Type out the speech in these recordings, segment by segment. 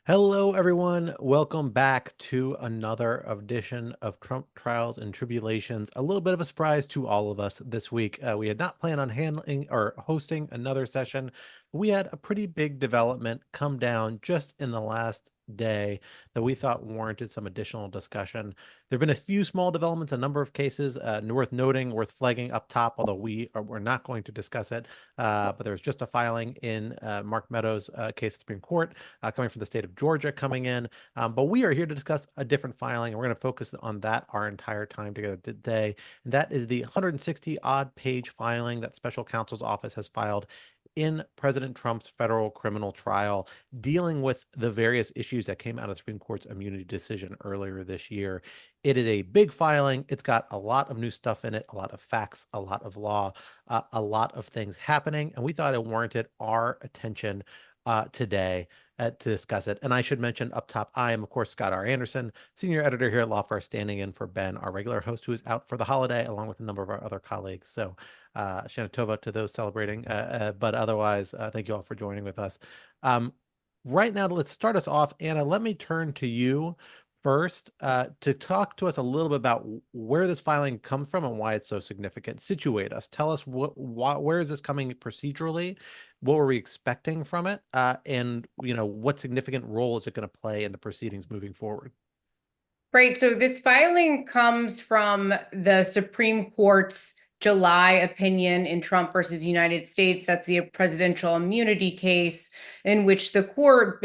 Hello, everyone. Welcome back to another edition of Trump Trials and Tribulations. A little bit of a surprise to all of us this week. We had not planned on handling or hosting another session. We had a pretty big development come down just in the last day that we thought warranted some additional discussion. There have been a few small developments, a number of cases worth noting, worth flagging up top, although we're not going to discuss it. But there's just a filing in Mark Meadows' case at Supreme Court coming from the state of Georgia coming in. But we are here to discuss a different filing, and we're going to focus on that our entire time together today. And that is the 160 odd page filing that special counsel's office has filed in President Trump's federal criminal trial, dealing with the various issues that came out of the Supreme Court's immunity decision earlier this year. It is a big filing. It's got a lot of new stuff in it, a lot of facts, a lot of law, a lot of things happening, and we thought it warranted our attention today to discuss it. And I should mention up top, I am, of course, Scott R. Anderson, senior editor here at Lawfare, standing in for Ben, our regular host, who is out for the holiday, along with a number of our other colleagues. So Shana Tova to those celebrating. But otherwise, thank you all for joining with us. Right now, let's start us off. Anna, let me turn to you first to talk to us a little bit about where this filing comes from and why it's so significant. Situate us. Tell us where is this coming procedurally? What were we expecting from it? And, what significant role is it going to play in the proceedings moving forward? Right. So this filing comes from the Supreme Court's July opinion in Trump versus United States. That's the presidential immunity case in which the court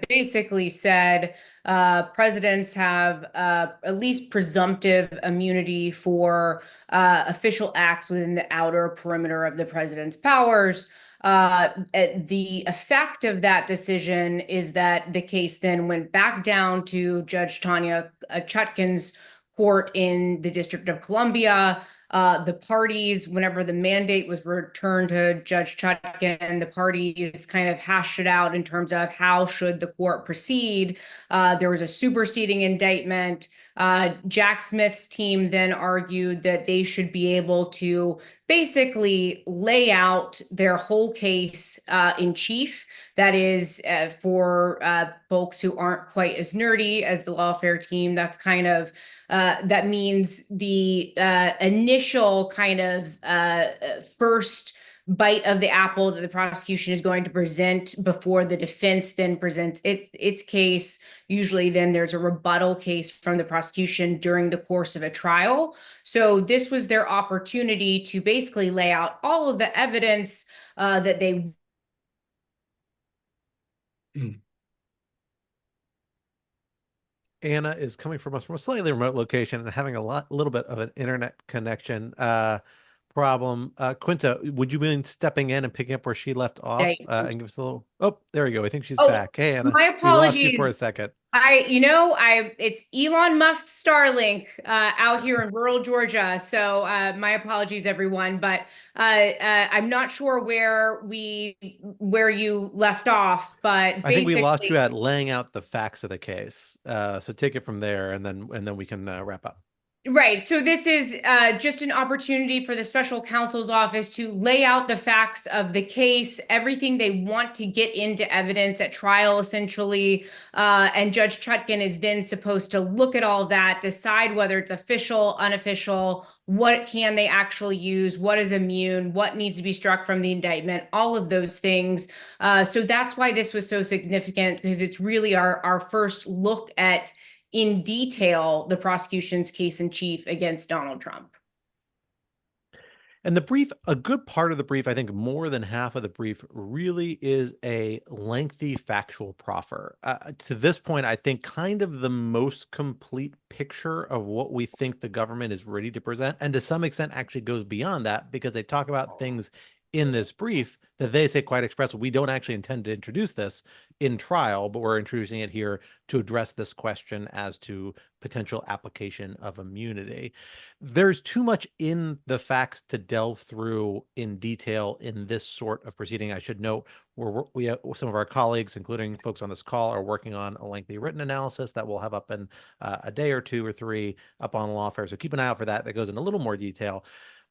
basically said presidents have at least presumptive immunity for official acts within the outer perimeter of the president's powers. The effect of that decision is that the case then went back down to Judge Tanya Chutkan's court in the District of Columbia. The parties, whenever the mandate was returned to Judge Chutkan, the parties kind of hashed it out in terms of how should the court proceed. There was a superseding indictment. Jack Smith's team then argued that they should be able to basically lay out their whole case in chief. That is, for folks who aren't quite as nerdy as the Lawfare team, that's kind of that means the initial kind of first bite of the apple that the prosecution is going to present before the defense then presents its case. Usually then there's a rebuttal case from the prosecution during the course of a trial. So this was their opportunity to basically lay out all of the evidence that they Anna is coming from us from a slightly remote location and having little bit of an internet connection problem. Quinta, would you mind stepping in and picking up where she left off and give us a little? Oh, there we go. I think she's Oh, back. Hey, Anna, my we lost you for a apologies. second. It's Elon Musk Starlink out here in rural Georgia. So my apologies, everyone. But I'm not sure where you left off. But I think we lost you basically, at laying out the facts of the case. So take it from there, and then we can wrap up. right. So this is just an opportunity for the special counsel's office to lay out the facts of the case, everything they want to get into evidence at trial, essentially. And Judge Chutkan is then supposed to look at all that, decide whether it's official, unofficial, what can they actually use, what is immune, what needs to be struck from the indictment, all of those things. So that's why this was so significant, because it's really our first look at in detail the prosecution's case in chief against Donald Trump. And the brief, a good part of the brief, I think more than half of the brief, really is a lengthy factual proffer. To this point, I think kind of the most complete picture of what we think the government is ready to present, and to some extent actually goes beyond that, because they talk about things in this brief that they say quite expressly, we don't actually intend to introduce this in trial, but we're introducing it here to address this question as to potential application of immunity. There's too much in the facts to delve through in detail in this sort of proceeding. I should note we have some of our colleagues, including folks on this call, are working on a lengthy written analysis that we'll have up in a day or two or three up on Lawfare. So keep an eye out for that. That goes in a little more detail.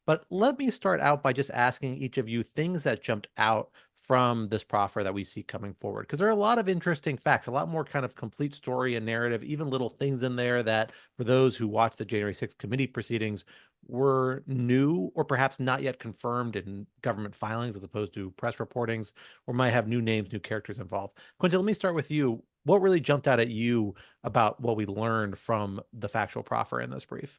But let me start out by just asking each of you things that jumped out from this proffer that we see coming forward? Because there are a lot of interesting facts, a lot more kind of complete story and narrative, even little things in there that for those who watched the January 6th committee proceedings were new or perhaps not yet confirmed in government filings as opposed to press reportings, or might have new names, new characters involved. Quinta, let me start with you. What really jumped out at you about what we learned from the factual proffer in this brief?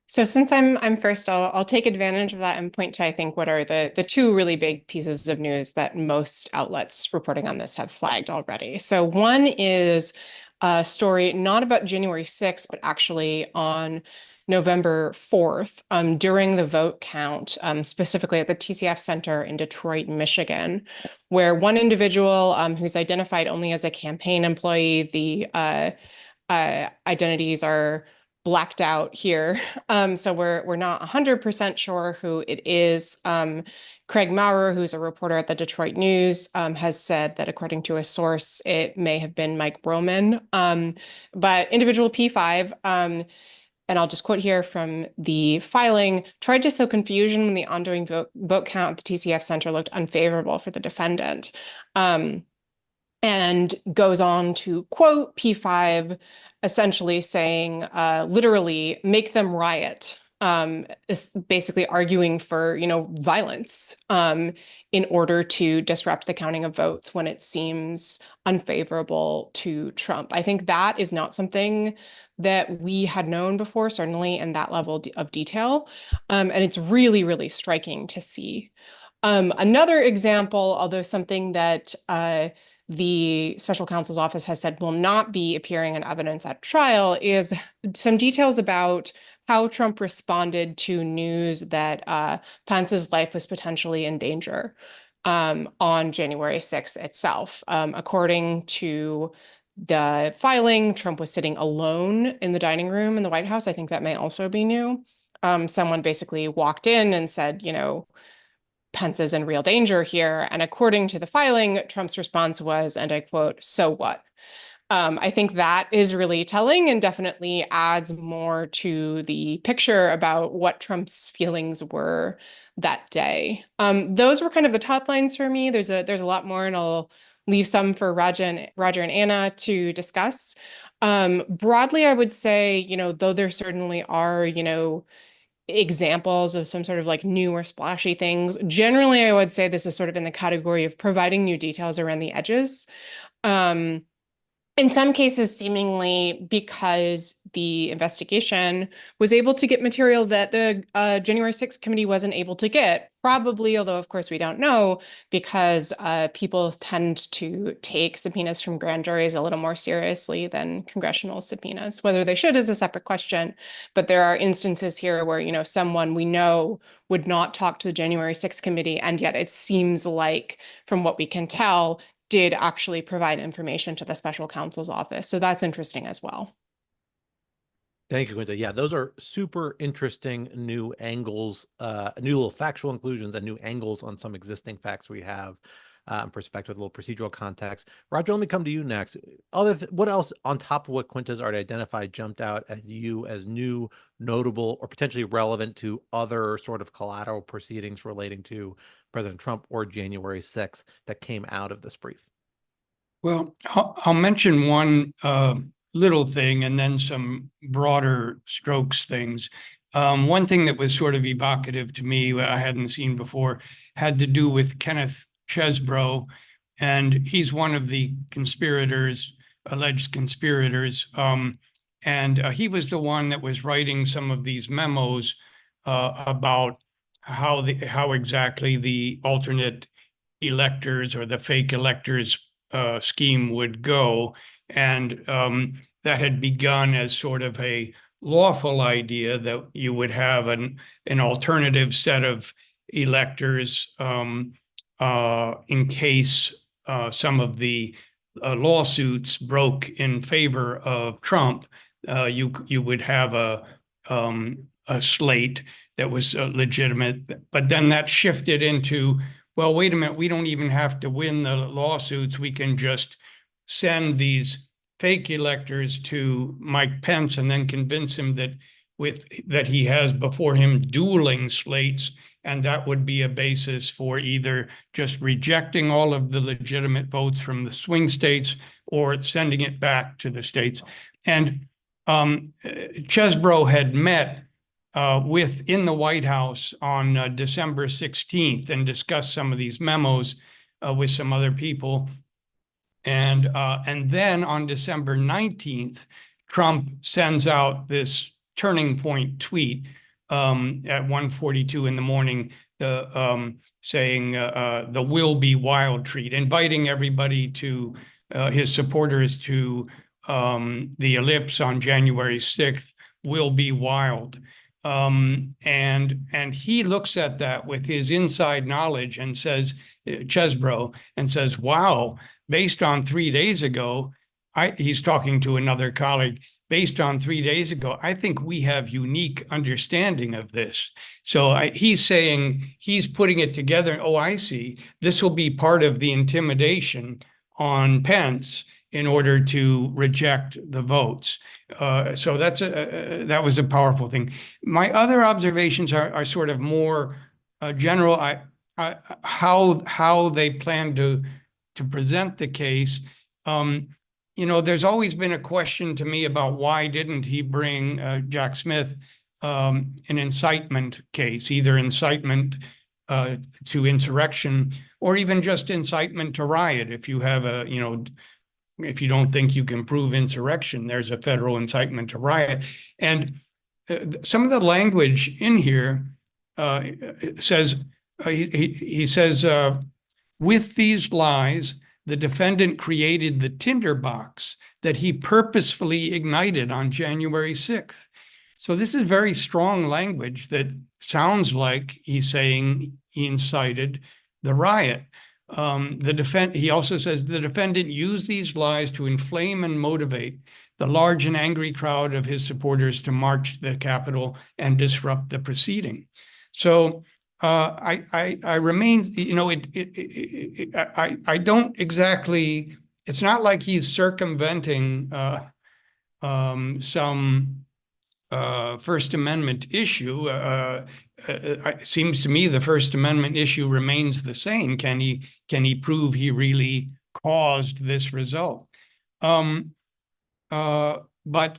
So since I'm first, I'll take advantage of that and point to I think what are the two really big pieces of news that most outlets reporting on this have flagged already. So one is a story not about January 6th, but actually on November 4th, during the vote count, specifically at the TCF Center in Detroit, Michigan, where one individual who's identified only as a campaign employee, the identities are blacked out here. So we're not 100% sure who it is. Craig Maurer, who's a reporter at the Detroit News, has said that according to a source, it may have been Mike Broman. But individual P5, and I'll just quote here from the filing, tried to sow confusion when the ongoing vote count at the TCF Center looked unfavorable for the defendant. And goes on to quote P5, essentially saying, literally, make them riot, is basically arguing for, violence in order to disrupt the counting of votes when it seems unfavorable to Trump. I think that is not something that we had known before, certainly in that level of detail. And it's really, really striking to see. Another example, although something that the special counsel's office has said will not be appearing in evidence at trial, is some details about how Trump responded to news that Pence's life was potentially in danger on January 6th itself. According to the filing, Trump was sitting alone in the dining room in the White House. I think that may also be new. Someone basically walked in and said, Pence is in real danger here. And according to the filing, Trump's response was, and I quote, "So what?" I think that is really telling and definitely adds more to the picture about what Trump's feelings were that day. Those were kind of the top lines for me. There's a lot more, and I'll leave some for Roger and Anna to discuss. Broadly, I would say, though there certainly are, examples of some sort of like new or splashy things. Generally, I would say this is sort of in the category of providing new details around the edges. In some cases, seemingly because the investigation was able to get material that the January 6th committee wasn't able to get, probably, although of course we don't know, because people tend to take subpoenas from grand juries a little more seriously than congressional subpoenas. Whether they should is a separate question, but there are instances here where, someone we know would not talk to the January 6th committee, and yet it seems like, from what we can tell, did actually provide information to the special counsel's office. So that's interesting as well. Thank you, Quinta. Yeah, those are super interesting new angles, new little factual inclusions and new angles on some existing facts we have, perspective, a little procedural context. Roger, let me come to you next. What else on top of what Quinta's already identified jumped out at you as new, notable, or potentially relevant to other sort of collateral proceedings relating to President Trump or January 6th that came out of this brief? Well, I'll mention one little thing and then some broader strokes things. One thing that was sort of evocative to me, I hadn't seen before, had to do with Kenneth Chesebro, and he's one of the conspirators, alleged conspirators, and he was the one that was writing some of these memos about how exactly the alternate electors or the fake electors scheme would go. And that had begun as sort of a lawful idea that you would have an alternative set of electors in case some of the lawsuits broke in favor of Trump. You would have a slate that was legitimate, but then that shifted into, well, wait a minute, we don't even have to win the lawsuits. We can just send these fake electors to Mike Pence and then convince him that he has before him dueling slates, and that would be a basis for either just rejecting all of the legitimate votes from the swing states or sending it back to the states. And Chesbrough had met in the White House on December 16th and discussed some of these memos with some other people. And then on December 19th, Trump sends out this turning point tweet at 1:42 in the morning, saying the will be wild treat, inviting everybody to his supporters to the ellipse on January 6th, will be wild. And he looks at that with his inside knowledge and says, Chesbrough, and says, wow, based on 3 days ago, he's talking to another colleague, based on 3 days ago, I think we have unique understanding of this. So he's saying, he's putting it together. Oh, I see. This will be part of the intimidation on Pence in order to reject the votes. So that was a powerful thing. My other observations are sort of more general. How they plan to present the case. There's always been a question to me about why didn't he bring Jack Smith an incitement case, either incitement to insurrection or even just incitement to riot. If you have if you don't think you can prove insurrection, there's a federal incitement to riot. And some of the language in here says, he says, with these lies, the defendant created the tinderbox that he purposefully ignited on January 6th. So this is very strong language that sounds like he's saying he incited the riot. He also says the defendant used these lies to inflame and motivate the large and angry crowd of his supporters to march to the Capitol and disrupt the proceeding. So I remain, I don't exactly, it's not like he's circumventing some First Amendment issue. It seems to me the First Amendment issue remains the same. Can he prove he really caused this result? And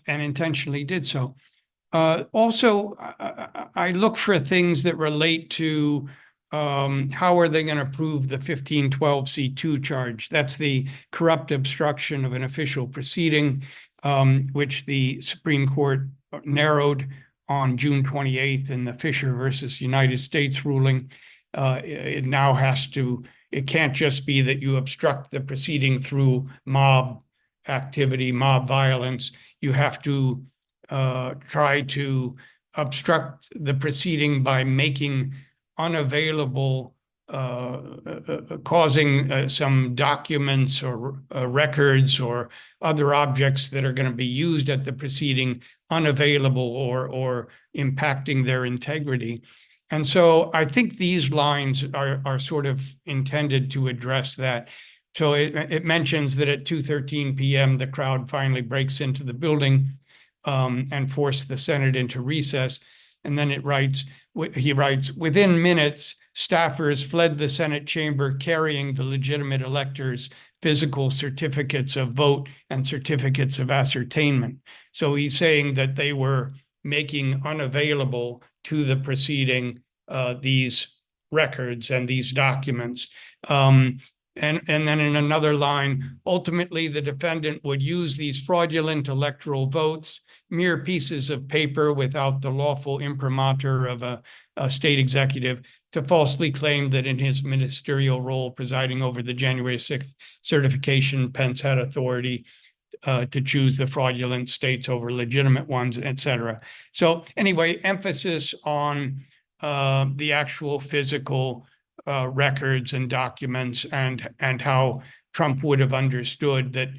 intentionally did so. Also, I look for things that relate to how are they going to prove the 1512C2 charge? That's the corrupt obstruction of an official proceeding, which the Supreme Court narrowed on June 28th in the Fisher versus United States ruling. It now it can't just be that you obstruct the proceeding through mob activity, mob violence. You have to try to obstruct the proceeding by making unavailable, causing some documents or records or other objects that are going to be used at the proceeding unavailable or impacting their integrity. And so I think these lines are sort of intended to address that. So it mentions that at 2:13 p.m., the crowd finally breaks into the building and forced the Senate into recess. And then he writes, within minutes, staffers fled the Senate chamber carrying the legitimate electors' physical certificates of vote and certificates of ascertainment. So he's saying that they were making unavailable to the proceeding these records and these documents. And then in another line, ultimately, the defendant would use these fraudulent electoral votes, mere pieces of paper without the lawful imprimatur of a state executive, to falsely claim that in his ministerial role presiding over the January 6th certification, Pence had authority to choose the fraudulent states over legitimate ones, et cetera. So anyway, emphasis on the actual physical records and documents and how Trump would have understood that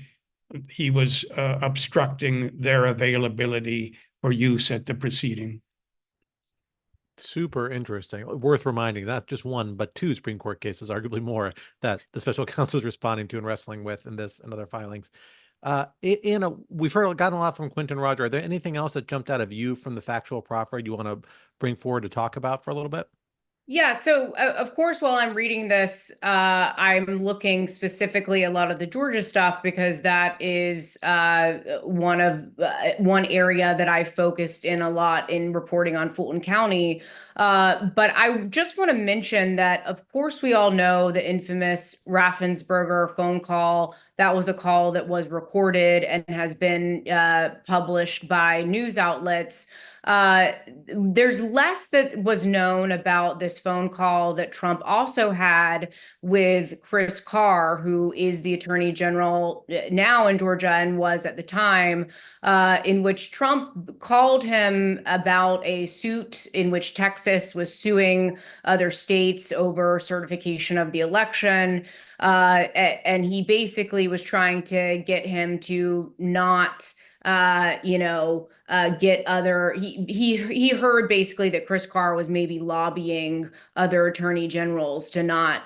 he was obstructing their availability for use at the proceeding. Super interesting. Worth reminding, not just one, but two Supreme Court cases, arguably more, that the special counsel is responding to and wrestling with in this and other filings. We've gotten a lot from Quinta and Roger. Are there anything else that jumped out of you from the factual proffer you want to bring forward to talk about for a little bit? Yeah, so of course, while I'm reading this, I'm looking specifically a lot of the Georgia stuff because that is one area that I focused in a lot in reporting on Fulton County. But I just want to mention that, of course, we all know the infamous Raffensperger phone call. That was a call that was recorded and has been published by news outlets. There's less that was known about this phone call that Trump also had with Chris Carr, who is the attorney general now in Georgia and was at the time, in which Trump called him about a suit in which Texas was suing other states over certification of the election. And he basically was trying to get him to not get other he heard basically that Chris Carr was maybe lobbying other attorney generals to not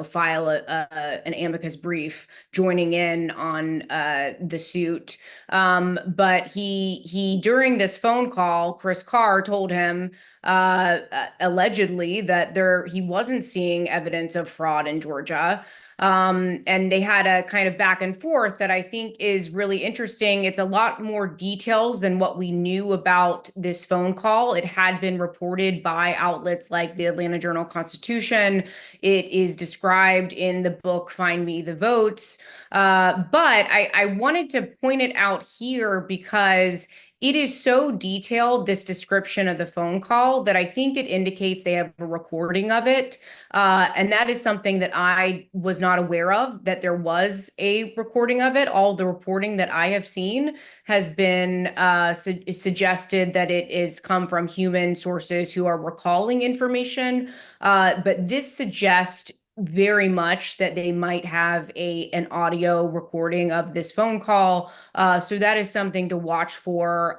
file an amicus brief joining in on the suit. But he during this phone call, Chris Carr told him allegedly that he wasn't seeing evidence of fraud in Georgia. And they had a kind of back and forth that I think is really interesting. It's a lot more details than what we knew about this phone call. It had been reported by outlets like the Atlanta Journal-Constitution. It is described in the book Find Me the Votes. But I wanted to point it out here because it is so detailed, this description of the phone call, that I think it indicates they have a recording of it. And that is something that I was not aware of, that there was a recording of it. All the reporting that I have seen has been suggested that it is come from human sources who are recalling information. But this suggests very much that they might have an audio recording of this phone call. So that is something to watch for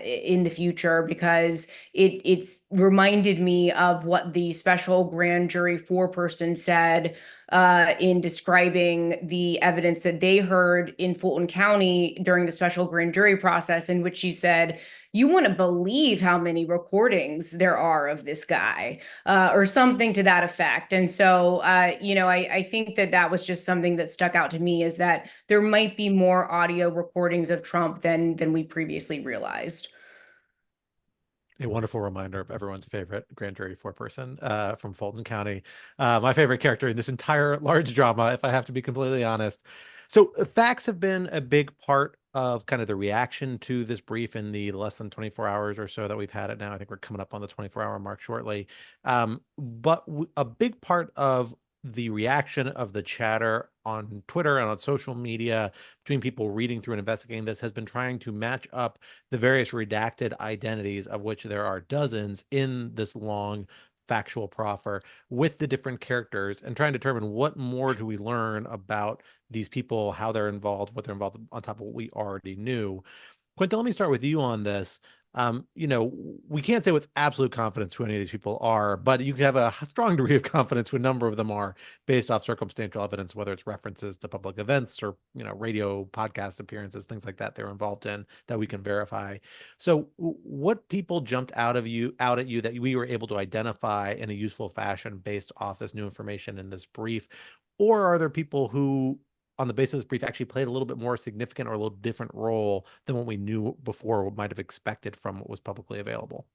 in the future, because it's reminded me of what the special grand jury foreperson said in describing the evidence that they heard in Fulton County during the special grand jury process, in which she said, "You want to believe how many recordings there are of this guy," or something to that effect. And so, I think that was just something that stuck out to me, is that there might be more audio recordings of Trump than we previously realized. A wonderful reminder of everyone's favorite grand jury foreperson from Fulton County. My favorite character in this entire large drama, if I have to be completely honest. So facts have been a big part of kind of the reaction to this brief in the less than 24 hours or so that we've had it now. I think we're coming up on the 24-hour mark shortly. But a big part of the reaction of the chatter on Twitter and on social media between people reading through and investigating this has been trying to match up the various redacted identities, of which there are dozens in this long factual proffer, with the different characters, and trying to determine what more do we learn about these people, how they're involved, what they're involved on top of what we already knew. Quinta, let me start with you on this. We can't say with absolute confidence who any of these people are, but you have a strong degree of confidence who a number of them are, based off circumstantial evidence, whether it's references to public events or, radio podcast appearances, things like that they're involved in that we can verify. So what people jumped out at you that we were able to identify in a useful fashion based off this new information in this brief? Or are there people who, on the basis of this brief, actually played a little bit more significant or a little different role than what we knew before, or might have expected from what was publicly available?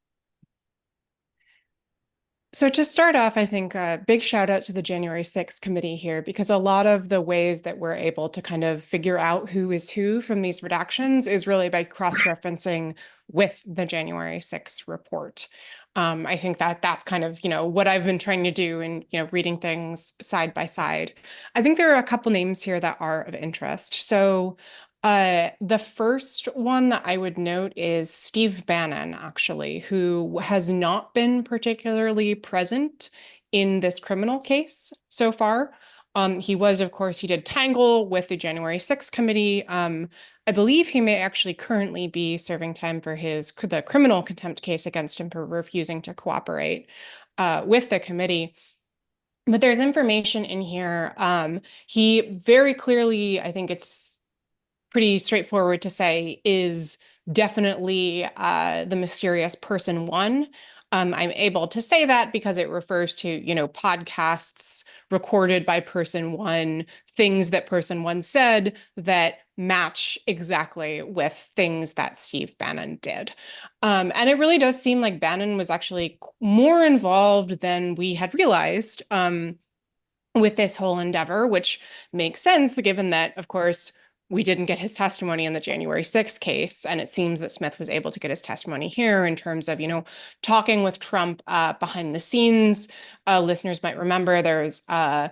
So to start off, I think a big shout out to the January 6th committee here, because a lot of the ways that we're able to kind of figure out who is who from these redactions is really by cross-referencing with the January 6th report. I think that's kind of, what I've been trying to do in, reading things side by side. I think there are a couple names here that are of interest. So the first one that I would note is Steve Bannon, actually, who has not been particularly present in this criminal case so far. He did tangle with the January 6th committee. I believe he may actually currently be serving time for the criminal contempt case against him for refusing to cooperate with the committee. But there's information in here. He very clearly, I think it's pretty straightforward to say, is definitely the mysterious person one. I'm able to say that because it refers to, podcasts recorded by person one, things that person one said that match exactly with things that Steve Bannon did. And it really does seem like Bannon was actually more involved than we had realized with this whole endeavor, which makes sense given that, of course, we didn't get his testimony in the January 6th case. And it seems that Smith was able to get his testimony here in terms of, talking with Trump behind the scenes. Listeners might remember there's a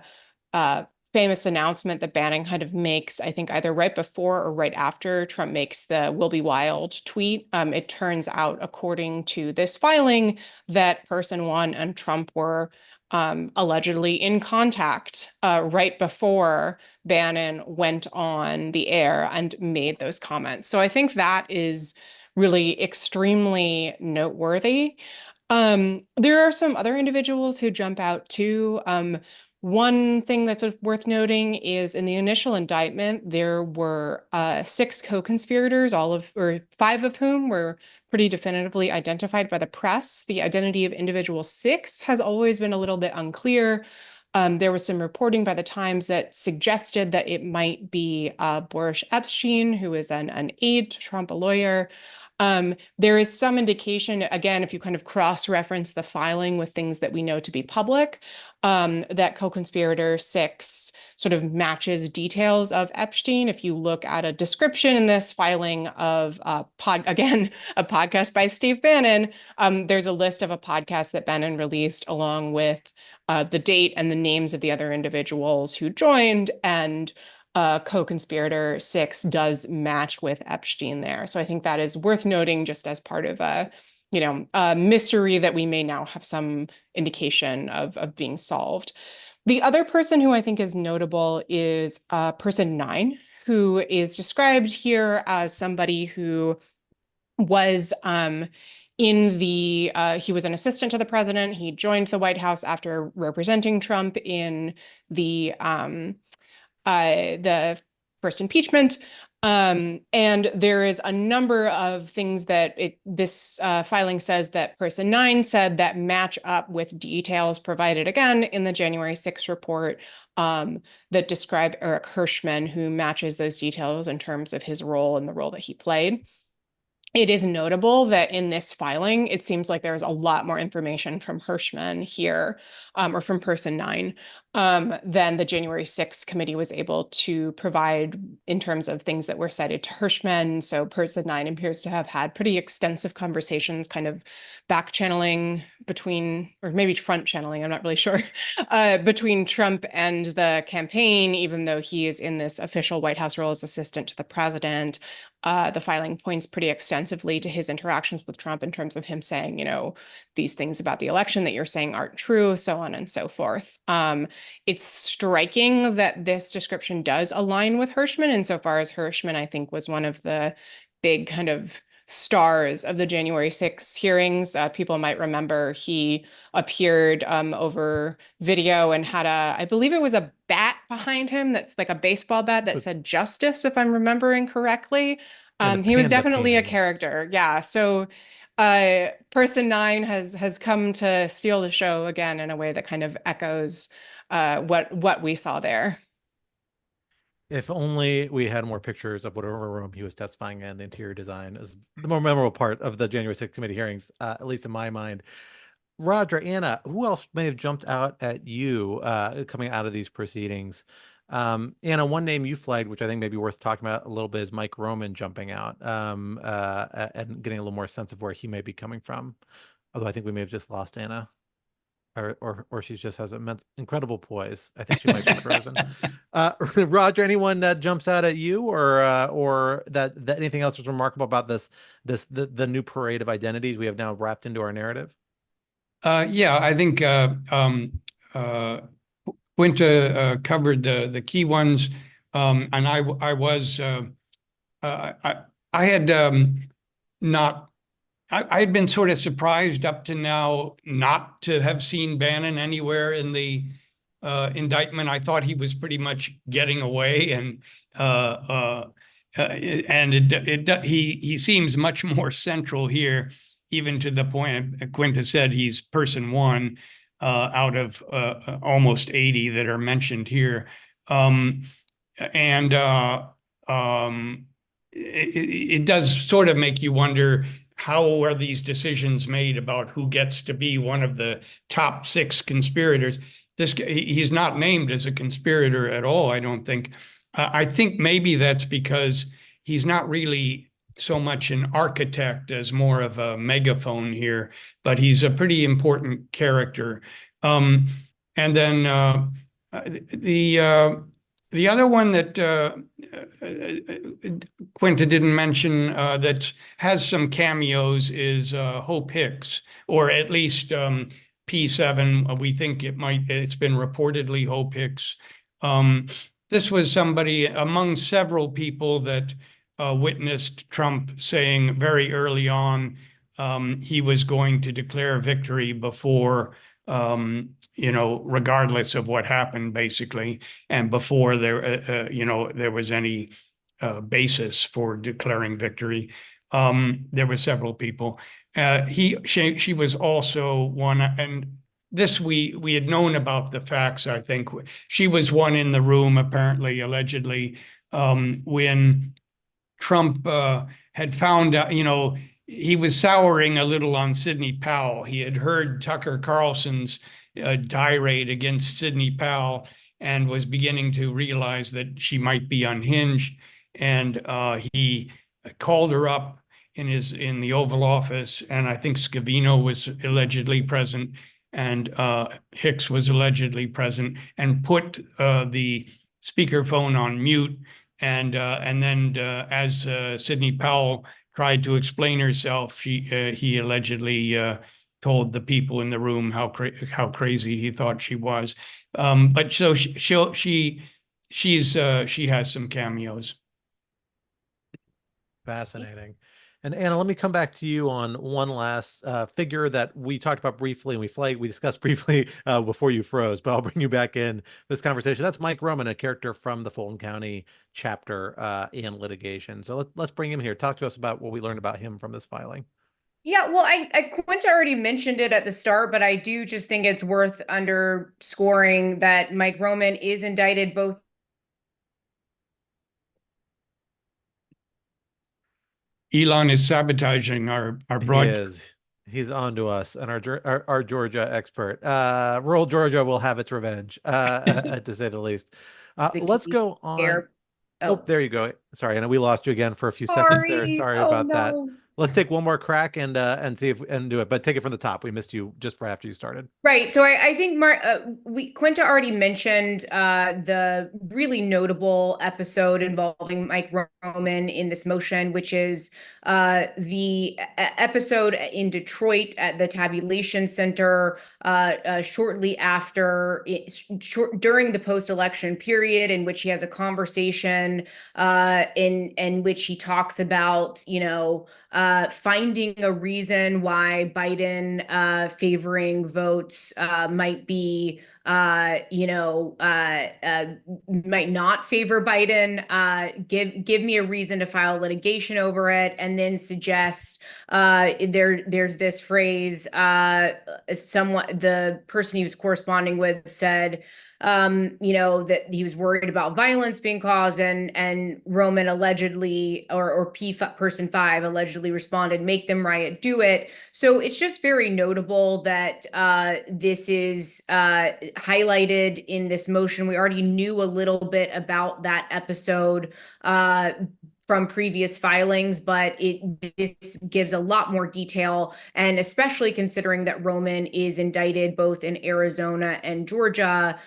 famous announcement that Bannon kind of makes, I think either right before or right after Trump makes the "will be wild" tweet. It turns out, according to this filing, that person one and Trump were allegedly in contact right before Bannon went on the air and made those comments. So I think that is really extremely noteworthy. There are some other individuals who jump out too. One thing that's worth noting is in the initial indictment, there were 6 co-conspirators, or 5 of whom were pretty definitively identified by the press. The identity of individual 6 has always been a little bit unclear. There was some reporting by the Times that suggested that it might be Boris Epstein, who is an aide to Trump, a lawyer. There is some indication, again, if you kind of cross-reference the filing with things that we know to be public, that co-conspirator 6 sort of matches details of Epstein. If you look at a description in this filing of a podcast by Steve Bannon, there's a list of a podcast that Bannon released along with the date and the names of the other individuals who joined, and co-conspirator 6 does match with Epstein there. So I think that is worth noting just as part of a mystery that we may now have some indication of being solved. The other person who I think is notable is person 9, who is described here as somebody who was he was an assistant to the president. He joined the White House after representing Trump in the first impeachment. And there is a number of things that this filing says that person 9 said that match up with details provided again in the January 6th report that describe Eric Hirschman, who matches those details in terms of his role and the role that he played. It is notable that in this filing, it seems like there's a lot more information from Hirschman here, or from person 9, than the January 6th committee was able to provide in terms of things that were cited to Hirschman. So person 9 appears to have had pretty extensive conversations, kind of back channeling between, or maybe front channeling, I'm not really sure, between Trump and the campaign, even though he is in this official White House role as assistant to the president. The filing points pretty extensively to his interactions with Trump in terms of him saying, these things about the election that you're saying aren't true, so on and so forth. It's striking that this description does align with Hirschman, insofar as Hirschman, I think, was one of the big kind of stars of the January 6th hearings. People might remember he appeared over video and had I believe it was a bat behind him that's like a baseball bat that said "Justice," if I'm remembering correctly. He was definitely a character. Yeah. So person 9 has come to steal the show again in a way that kind of echoes what we saw there. If only we had more pictures of whatever room he was testifying in. The interior design is the more memorable part of the January 6th committee hearings, at least in my mind. Roger, Anna, who else may have jumped out at you coming out of these proceedings? Anna, one name you flagged, which I think may be worth talking about a little bit, is Mike Roman jumping out and getting a little more sense of where he may be coming from. Although I think we may have just lost Anna. Or she just has incredible poise. I think she might be frozen. Roger, anyone that jumps out at you, or that anything else is remarkable about the new parade of identities we have now wrapped into our narrative? Yeah, I think Quinta covered the key ones, and I had been sort of surprised up to now not to have seen Bannon anywhere in the indictment. I thought he was pretty much getting away, and he seems much more central here even to the point Quinta said he's person one out of almost 80 that are mentioned here. And it does sort of make you wonder, how are these decisions made about who gets to be one of the top 6 conspirators? He's not named as a conspirator at all, I don't think. I think maybe that's because he's not really so much an architect as more of a megaphone here, but he's a pretty important character. And then the other one that Quinta didn't mention that has some cameos is Hope Hicks, or at least P7. We think it's been reportedly Hope Hicks. This was somebody among several people that witnessed Trump saying very early on he was going to declare victory before regardless of what happened, basically, and before there was any basis for declaring victory. There were several people. She was also one, and this we had known about the facts. I think she was one in the room, apparently, allegedly, when Trump had found out, he was souring a little on Sidney Powell. He had heard Tucker Carlson's tirade against Sidney Powell and was beginning to realize that she might be unhinged. And he called her up in the Oval Office, and I think Scavino was allegedly present, and Hicks was allegedly present, and put the speakerphone on mute. And then as Sidney Powell tried to explain herself, he allegedly told the people in the room how crazy he thought she was. But so she has some cameos. Fascinating. And Anna, let me come back to you on one last figure that we talked about briefly, and we discussed briefly before you froze, but I'll bring you back in this conversation. That's Mike Roman, a character from the Fulton County chapter in litigation. So let's bring him here. Talk to us about what we learned about him from this filing. Yeah, well, Quinta already mentioned it at the start, but I do just think it's worth underscoring that Mike Roman is indicted both. Elon is sabotaging our broadcast. He is. He's on to us, and our Georgia expert. Rural Georgia will have its revenge, to say the least. Let's go on. Oh, there you go. Sorry, Anna, we lost you again for a few seconds there. Sorry about that. Let's take one more crack and see if and do it, but take it from the top. We missed you just right after you started. Right. So I think Quinta already mentioned the really notable episode involving Mike Roman in this motion, which is the episode in Detroit at the tabulation center shortly after, during the post-election period, in which he has a conversation in which he talks about, finding a reason why Biden favoring votes might be, might not favor Biden. Give me a reason to file litigation over it, and then suggest there's this phrase. The person he was corresponding with said, that he was worried about violence being caused, and Roman allegedly, or person 5 allegedly responded, "Make them riot, do it." So it's just very notable that this is highlighted in this motion. We already knew a little bit about that episode from previous filings, but this gives a lot more detail, and especially considering that Roman is indicted both in Arizona and Georgia,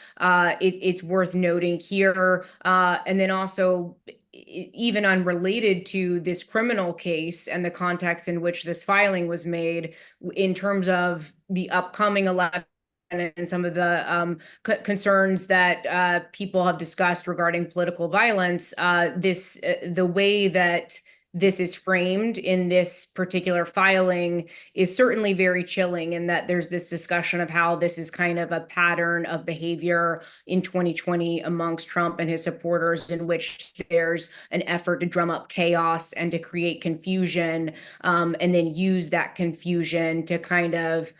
it's worth noting here. And then also, even unrelated to this criminal case and the context in which this filing was made, in terms of the upcoming election and some of the concerns that people have discussed regarding political violence, the way that this is framed in this particular filing is certainly very chilling, in that there's this discussion of how this is kind of a pattern of behavior in 2020 amongst Trump and his supporters, in which there's an effort to drum up chaos and to create confusion, and then use that confusion to kind of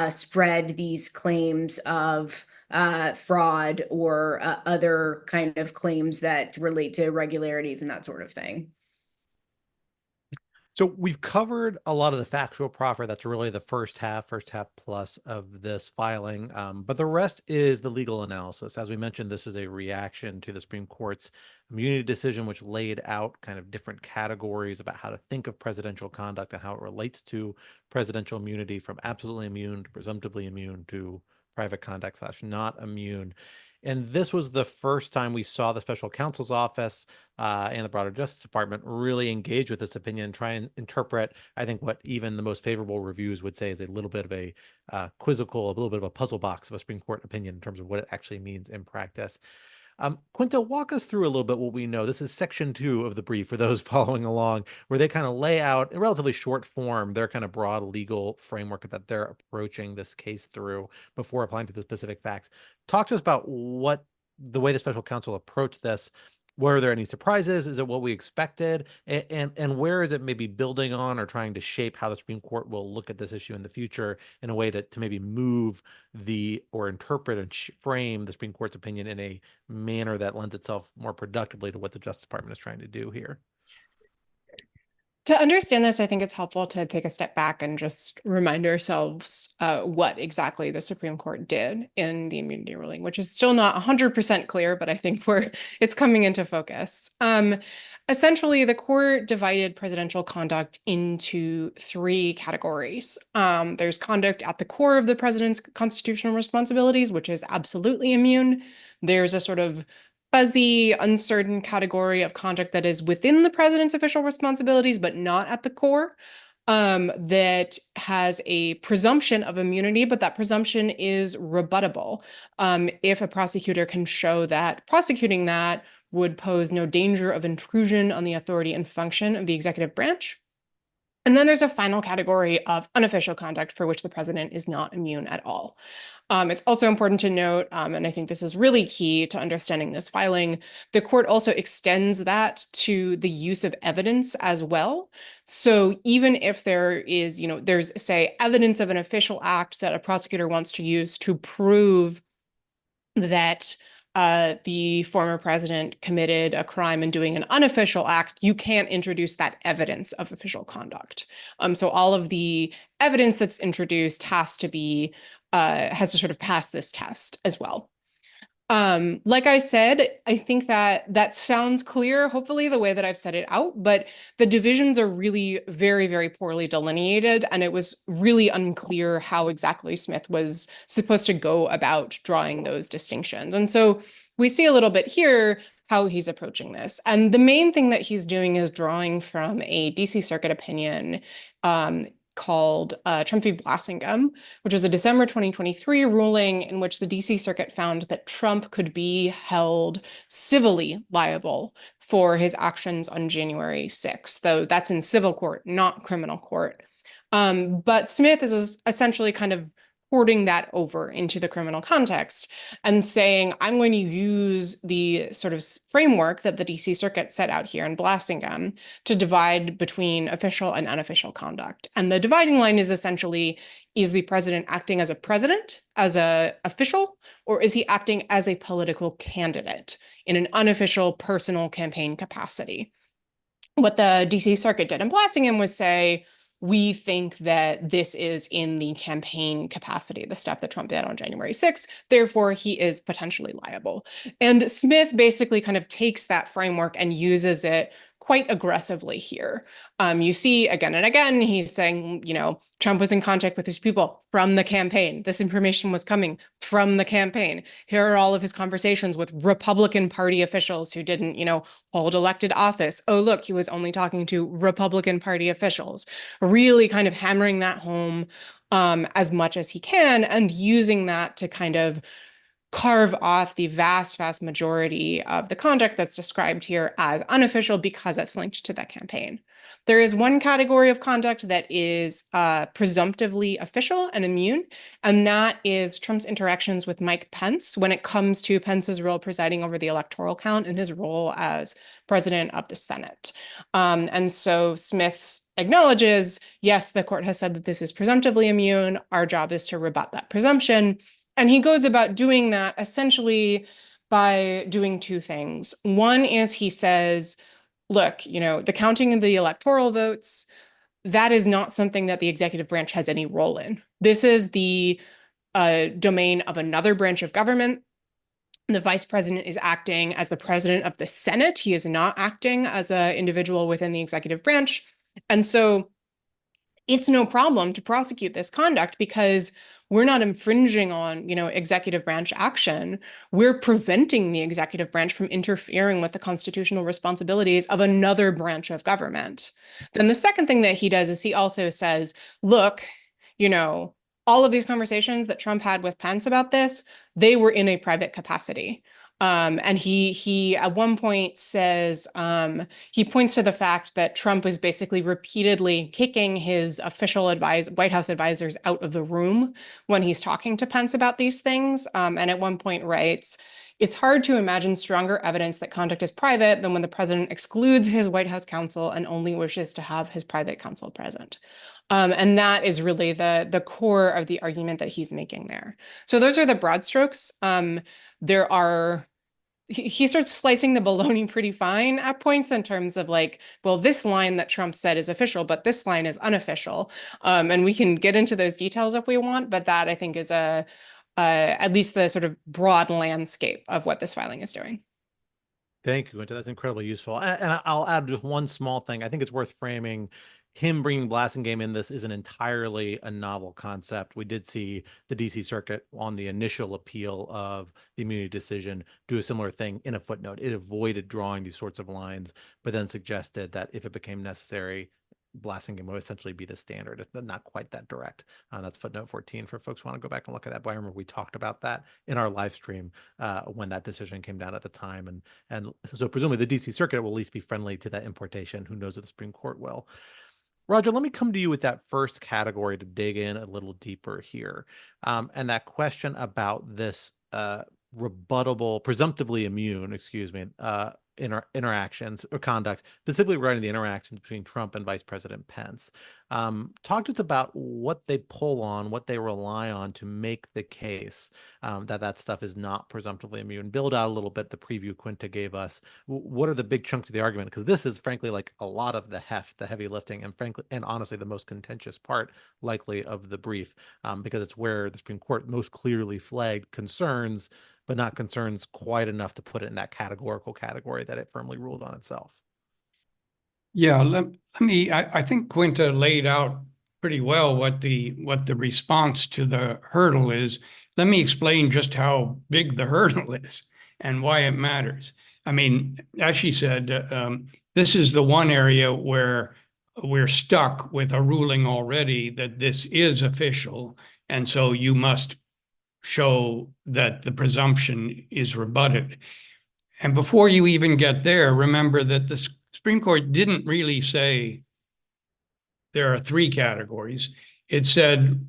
spread these claims of fraud or other kind of claims that relate to irregularities and that sort of thing. So we've covered a lot of the factual proffer. That's really the first half plus of this filing. But the rest is the legal analysis. As we mentioned, this is a reaction to the Supreme Court's immunity decision, which laid out kind of different categories about how to think of presidential conduct and how it relates to presidential immunity, from absolutely immune to presumptively immune to private conduct / not immune. And this was the first time we saw the special counsel's office and the broader Justice Department really engage with this opinion and try and interpret, I think, what even the most favorable reviews would say is a little bit of a quizzical, a little bit of a puzzle box of a Supreme Court opinion in terms of what it actually means in practice. Quinta, walk us through a little bit what we know. This is section 2 of the brief for those following along, where they kind of lay out in relatively short form their kind of broad legal framework that they're approaching this case through before applying to the specific facts. Talk to us about what the way the special counsel approached this. Were there any surprises? Is it what we expected? And where is it maybe building on or trying to shape how the Supreme Court will look at this issue in the future in a way to maybe move or interpret and frame the Supreme Court's opinion in a manner that lends itself more productively to what the Justice Department is trying to do here? To understand this, I think it's helpful to take a step back and just remind ourselves what exactly the Supreme Court did in the immunity ruling, which is still not 100% clear, but I think it's coming into focus. Essentially, the court divided presidential conduct into 3 categories. There's conduct at the core of the president's constitutional responsibilities, which is absolutely immune. There's a sort of fuzzy, uncertain category of conduct that is within the president's official responsibilities, but not at the core, that has a presumption of immunity, but that presumption is rebuttable if a prosecutor can show that prosecuting that would pose no danger of intrusion on the authority and function of the executive branch. And then there's a final category of unofficial conduct for which the president is not immune at all. It's also important to note, and I think this is really key to understanding this filing, the court also extends that to the use of evidence as well. So even if there is, there's, say, evidence of an official act that a prosecutor wants to use to prove that the former president committed a crime in doing an unofficial act, you can't introduce that evidence of official conduct. So all of the evidence that's introduced has to sort of pass this test as well. Like I said, I think that sounds clear, hopefully, the way that I've set it out, but the divisions are really very, very poorly delineated, and it was really unclear how exactly Smith was supposed to go about drawing those distinctions. And so we see a little bit here how he's approaching this. And the main thing that he's doing is drawing from a DC Circuit opinion called Trump v. Blasingame, which was a December 2023 ruling in which the DC Circuit found that Trump could be held civilly liable for his actions on January 6th, though that's in civil court, not criminal court. But Smith is essentially kind of porting that over into the criminal context and saying, I'm going to use the sort of framework that the DC Circuit set out here in Blasingame to divide between official and unofficial conduct. And the dividing line is essentially, is the president acting as a president, as an official, or is he acting as a political candidate in an unofficial personal campaign capacity? What the DC Circuit did in Blasingame was say, we think that this is in the campaign capacity, the stuff that Trump did on January 6th. Therefore, he is potentially liable. And Smith basically kind of takes that framework and uses it quite aggressively here. You see again and again, he's saying, Trump was in contact with his people from the campaign. This information was coming from the campaign. Here are all of his conversations with Republican Party officials who didn't, hold elected office. Oh, look, he was only talking to Republican Party officials, really kind of hammering that home as much as he can and using that to kind of carve off the vast, vast majority of the conduct that's described here as unofficial because it's linked to that campaign. There is one category of conduct that is presumptively official and immune, and that is Trump's interactions with Mike Pence when it comes to Pence's role presiding over the electoral count and his role as president of the Senate. And so Smith acknowledges, yes, the court has said that this is presumptively immune. Our job is to rebut that presumption. And he goes about doing that essentially by doing two things. One is he says, look, the counting of the electoral votes, that is not something that the executive branch has any role in. This is the domain of another branch of government. The vice president is acting as the president of the Senate. He is not acting as an individual within the executive branch. And so it's no problem to prosecute this conduct because we're not infringing on, executive branch action. We're preventing the executive branch from interfering with the constitutional responsibilities of another branch of government. Then the second thing that he does is he also says, look, all of these conversations that Trump had with Pence about this, they were in a private capacity. And he at one point says, he points to the fact that Trump is basically repeatedly kicking his official White House advisors out of the room when he's talking to Pence about these things. And at one point writes, it's hard to imagine stronger evidence that conduct is private than when the president excludes his White House counsel and only wishes to have his private counsel present. And that is really the core of the argument that he's making there. So those are the broad strokes. He starts slicing the bologna pretty fine at points in terms of like, well, this line that Trump said is official, but this line is unofficial. And we can get into those details if we want, but that I think is at least the sort of broad landscape of what this filing is doing. Thank you, Quinta. That's incredibly useful. And I'll add just one small thing. I think it's worth framing him bringing Blasingame in this isn't entirely a novel concept. We did see the DC Circuit on the initial appeal of the immunity decision do a similar thing in a footnote. It avoided drawing these sorts of lines, but then suggested that if it became necessary, Blasingame would essentially be the standard. It's not quite that direct. That's footnote 14 for folks who want to go back and look at that. But I remember we talked about that in our live stream when that decision came down at the time. And so presumably the DC Circuit will at least be friendly to that importation. Who knows if the Supreme Court will. Roger, let me come to you with that first category to dig in a little deeper here. And that question about this rebuttable, presumptively immune, interactions or conduct, specifically regarding the interactions between Trump and Vice President Pence. Talk to us about what they pull on, what they rely on to make the case that stuff is not presumptively immune. Build out a little bit the preview Quinta gave us. What are the big chunks of the argument? Because this is frankly like a lot of the heft, the heavy lifting, and frankly, and honestly, the most contentious part likely of the brief, because it's where the Supreme Court most clearly flagged concerns, but not concerns quite enough to put it in that categorical category that it firmly ruled on itself. Yeah, I think Quinta laid out pretty well what the response to the hurdle is. Let me explain just how big the hurdle is and why it matters. I mean, as she said, this is the one area where we're stuck with a ruling already that this is official, and so you must show that the presumption is rebutted. And before you even get there, remember that the Supreme Court didn't really say there are three categories. It said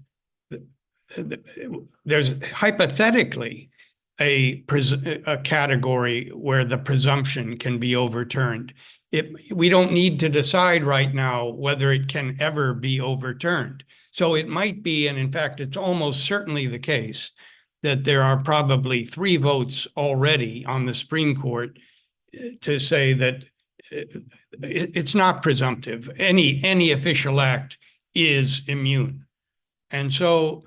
there's hypothetically a category where the presumption can be overturned. We don't need to decide right now whether it can ever be overturned. So it might be, and in fact, it's almost certainly the case that there are probably 3 votes already on the Supreme Court to say that it's not presumptive. Any official act is immune. And so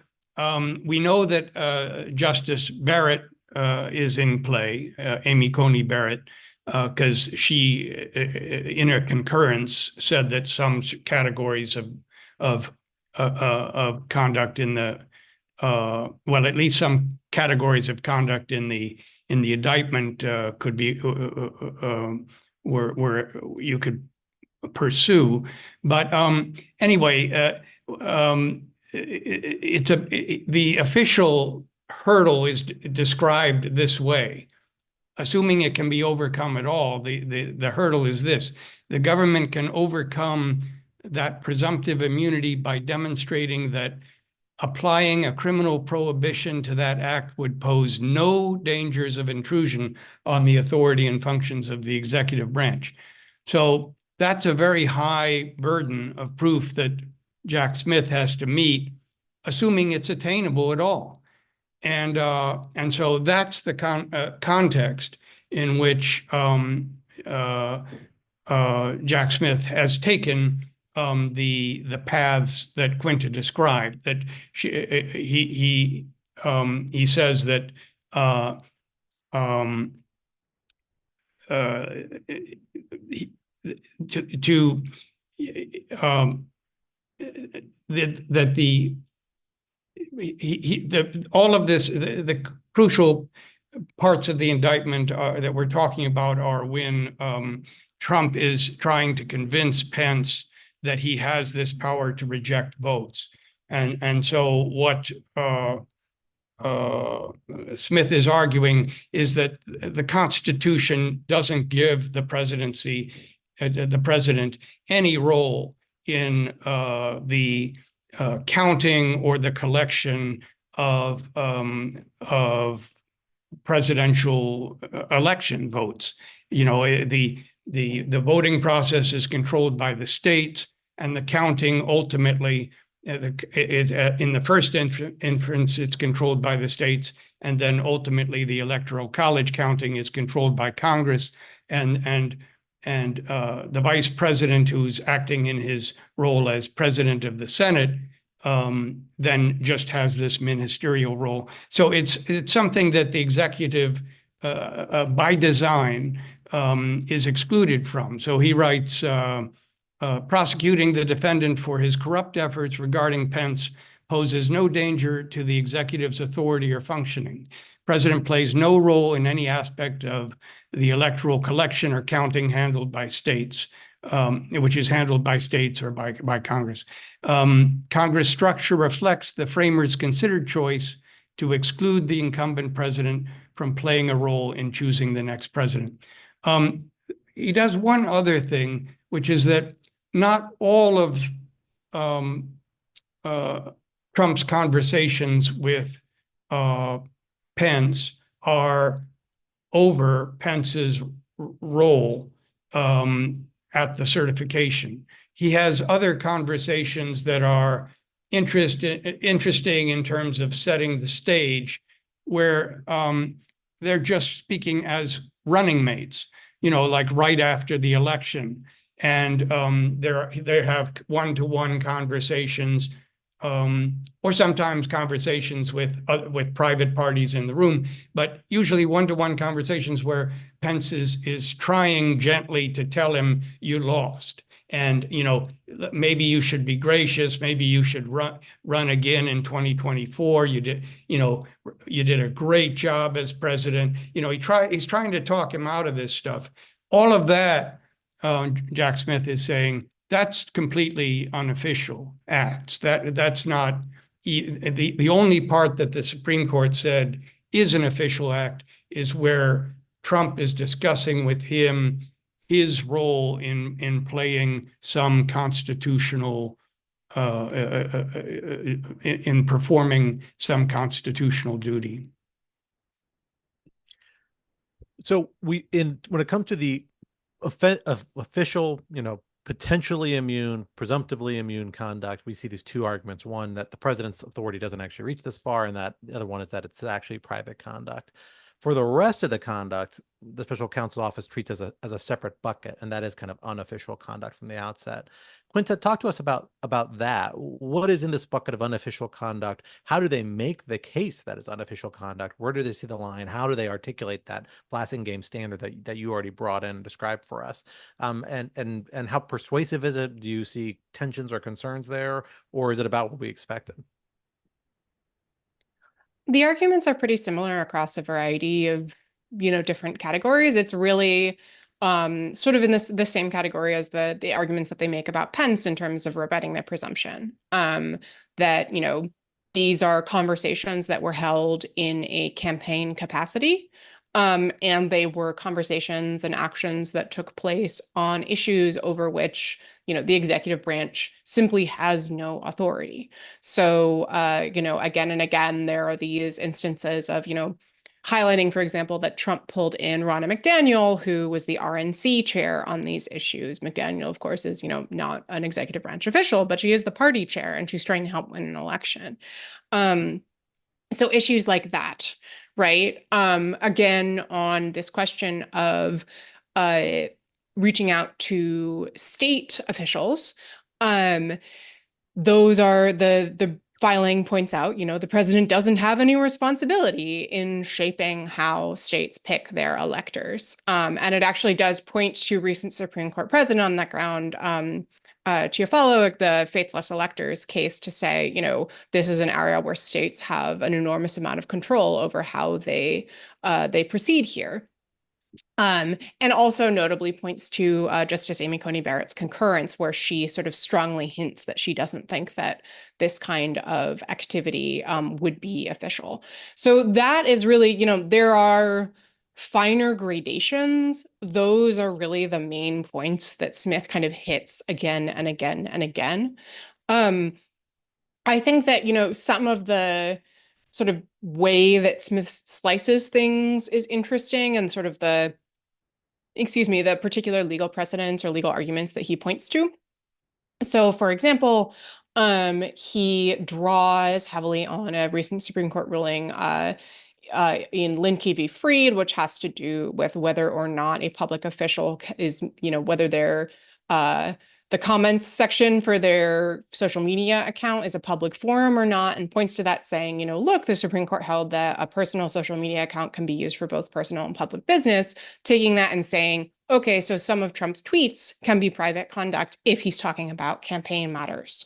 we know that Justice Barrett is in play, Amy Coney Barrett, because she, in her concurrence, said that some categories of conduct in the well, at least some categories of conduct in the indictment could be where you could pursue. But anyway, the official hurdle is described this way. Assuming it can be overcome at all, the hurdle is this: the government can overcome that presumptive immunity by demonstrating that applying a criminal prohibition to that act would pose no dangers of intrusion on the authority and functions of the executive branch. So that's a very high burden of proof that Jack Smith has to meet, assuming it's attainable at all. And so that's the context in which Jack Smith has taken the paths that Quinta described. That he says that all of this, the crucial parts of the indictment that we're talking about are when Trump is trying to convince Pence that he has this power to reject votes. And so what Smith is arguing is that the Constitution doesn't give the presidency, the president, any role in the counting or the collection of presidential election votes. You know, the voting process is controlled by the states, and the counting ultimately in the first inference, it's controlled by the states, and then ultimately the Electoral College counting is controlled by Congress, and the vice president, who's acting in his role as president of the Senate, then just has this ministerial role. So it's something that the executive, by design, is excluded from. So he writes, prosecuting the defendant for his corrupt efforts regarding Pence poses no danger to the executive's authority or functioning. President plays no role in any aspect of the electoral collection or counting handled by states, which is handled by states or by Congress. Congress structure reflects the framers' considered choice to exclude the incumbent president from playing a role in choosing the next president. He does one other thing, which is that not all of Trump's conversations with Pence are over Pence's role at the certification. He has other conversations that are interesting in terms of setting the stage, where they're just speaking as running mates, you know, like right after the election. And they have one-to-one conversations, or sometimes conversations with private parties in the room, but usually one-to-one conversations where Pence is trying gently to tell him you lost. And, you know, maybe you should be gracious. Maybe you should run again in 2024. You did a great job as president. You know, he's trying to talk him out of this stuff. All of that, Jack Smith is saying, that's completely unofficial acts. That's not the only part that the Supreme Court said is an official act is where Trump is discussing with him his role in playing some constitutional in performing some constitutional duty. So when it comes to the official, you know, potentially immune, presumptively immune conduct, we see these two arguments: one, that the president's authority doesn't actually reach this far, and that the other one is that it's actually private conduct. For the rest of the conduct, the special counsel's office treats as a separate bucket, and that is kind of unofficial conduct from the outset. Quinta, talk to us about that. What is in this bucket of unofficial conduct? How do they make the case that it's unofficial conduct? Where do they see the line? How do they articulate that Blasingame standard that you already brought in and described for us? And how persuasive is it? Do you see tensions or concerns there, or is it about what we expected? The arguments are pretty similar across a variety of, you know, different categories. It's really sort of in the same category as the arguments that they make about Pence in terms of rebutting the presumption that, you know, these are conversations that were held in a campaign capacity. And they were conversations and actions that took place on issues over which, the executive branch simply has no authority. So, again and again, there are these instances of, highlighting, for example, that Trump pulled in Ronna McDaniel, who was the RNC chair on these issues. McDaniel, of course, is, not an executive branch official, but she is the party chair and she's trying to help win an election. So issues like that, right? Again, on this question of reaching out to state officials, those are the filing points out, the president doesn't have any responsibility in shaping how states pick their electors. And it actually does point to recent Supreme Court precedent on that ground, Chiafalo, the faithless electors case, to say, this is an area where states have an enormous amount of control over how they proceed here. And also notably points to Justice Amy Coney Barrett's concurrence, where she sort of strongly hints that she doesn't think that this kind of activity would be official. So that is really, there are finer gradations. Those are really the main points that Smith kind of hits again and again and again. I think that, some of the sort of way that Smith slices things is interesting, and sort of the particular legal precedents or legal arguments that he points to. So, for example, he draws heavily on a recent Supreme Court ruling in Linkey v. Freed, which has to do with whether or not a public official is, whether they're the comments section for their social media account is a public forum or not, and points to that saying, look, the Supreme Court held that a personal social media account can be used for both personal and public business, taking that and saying, okay, so some of Trump's tweets can be private conduct if he's talking about campaign matters.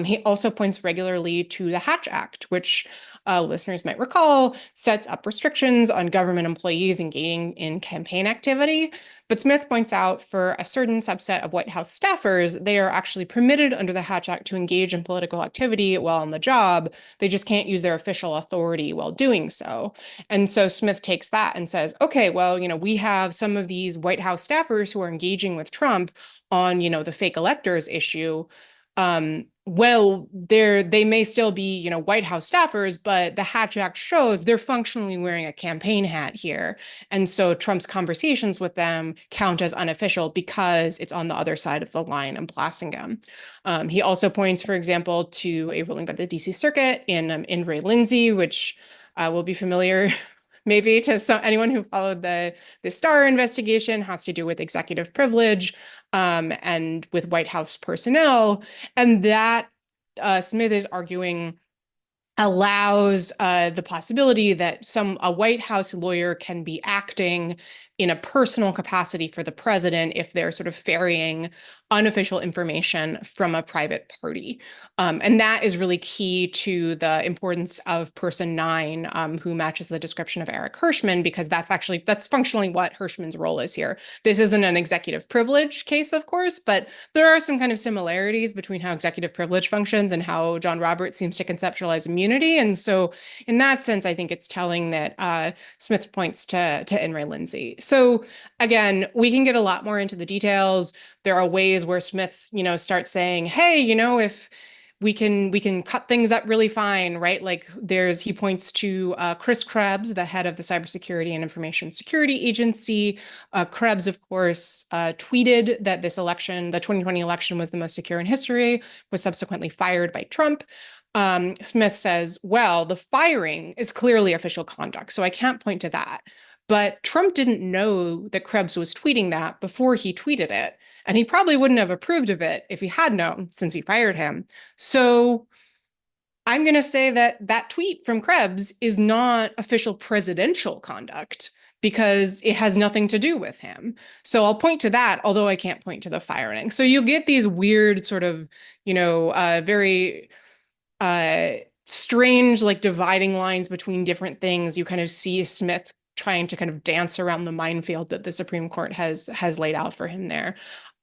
He also points regularly to the Hatch Act, which listeners might recall sets up restrictions on government employees engaging in campaign activity. But Smith points out for a certain subset of White House staffers, they are actually permitted under the Hatch Act to engage in political activity while on the job. They just can't use their official authority while doing so. And so Smith takes that and says, okay, well, we have some of these White House staffers who are engaging with Trump on, the fake electors issue. Well, they may still be, White House staffers, but the Hatch Act shows they're functionally wearing a campaign hat here. And so Trump's conversations with them count as unofficial because it's on the other side of the line and blasting him. He also points, for example, to a ruling by the DC Circuit in Ray Lindsay, which will be familiar maybe to anyone who followed the Starr investigation, has to do with executive privilege and with White House personnel. And that Smith is arguing allows the possibility that a White House lawyer can be acting in a personal capacity for the president if they're sort of ferrying unofficial information from a private party. And that is really key to the importance of person 9, who matches the description of Eric Hirschman, because that's functionally what Hirschman's role is here. This isn't an executive privilege case, of course, but there are some kind of similarities between how executive privilege functions and how John Roberts seems to conceptualize immunity. And so in that sense, I think it's telling that Smith points to In re Lindsay. So again, we can get a lot more into the details. There are ways where Smith, starts saying, hey, if we can cut things up really fine, right? Like he points to Chris Krebs, the head of the Cybersecurity and Information Security Agency. Krebs, of course, tweeted that this election, the 2020 election, was the most secure in history, was subsequently fired by Trump. Smith says, well, the firing is clearly official conduct, so I can't point to that. But Trump didn't know that Krebs was tweeting that before he tweeted it. And he probably wouldn't have approved of it if he had known, since he fired him. So I'm going to say that tweet from Krebs is not official presidential conduct because it has nothing to do with him. So I'll point to that, although I can't point to the firing. So you get these weird sort of, very strange, like dividing lines between different things. You kind of see Smith trying to kind of dance around the minefield that the Supreme Court has laid out for him there.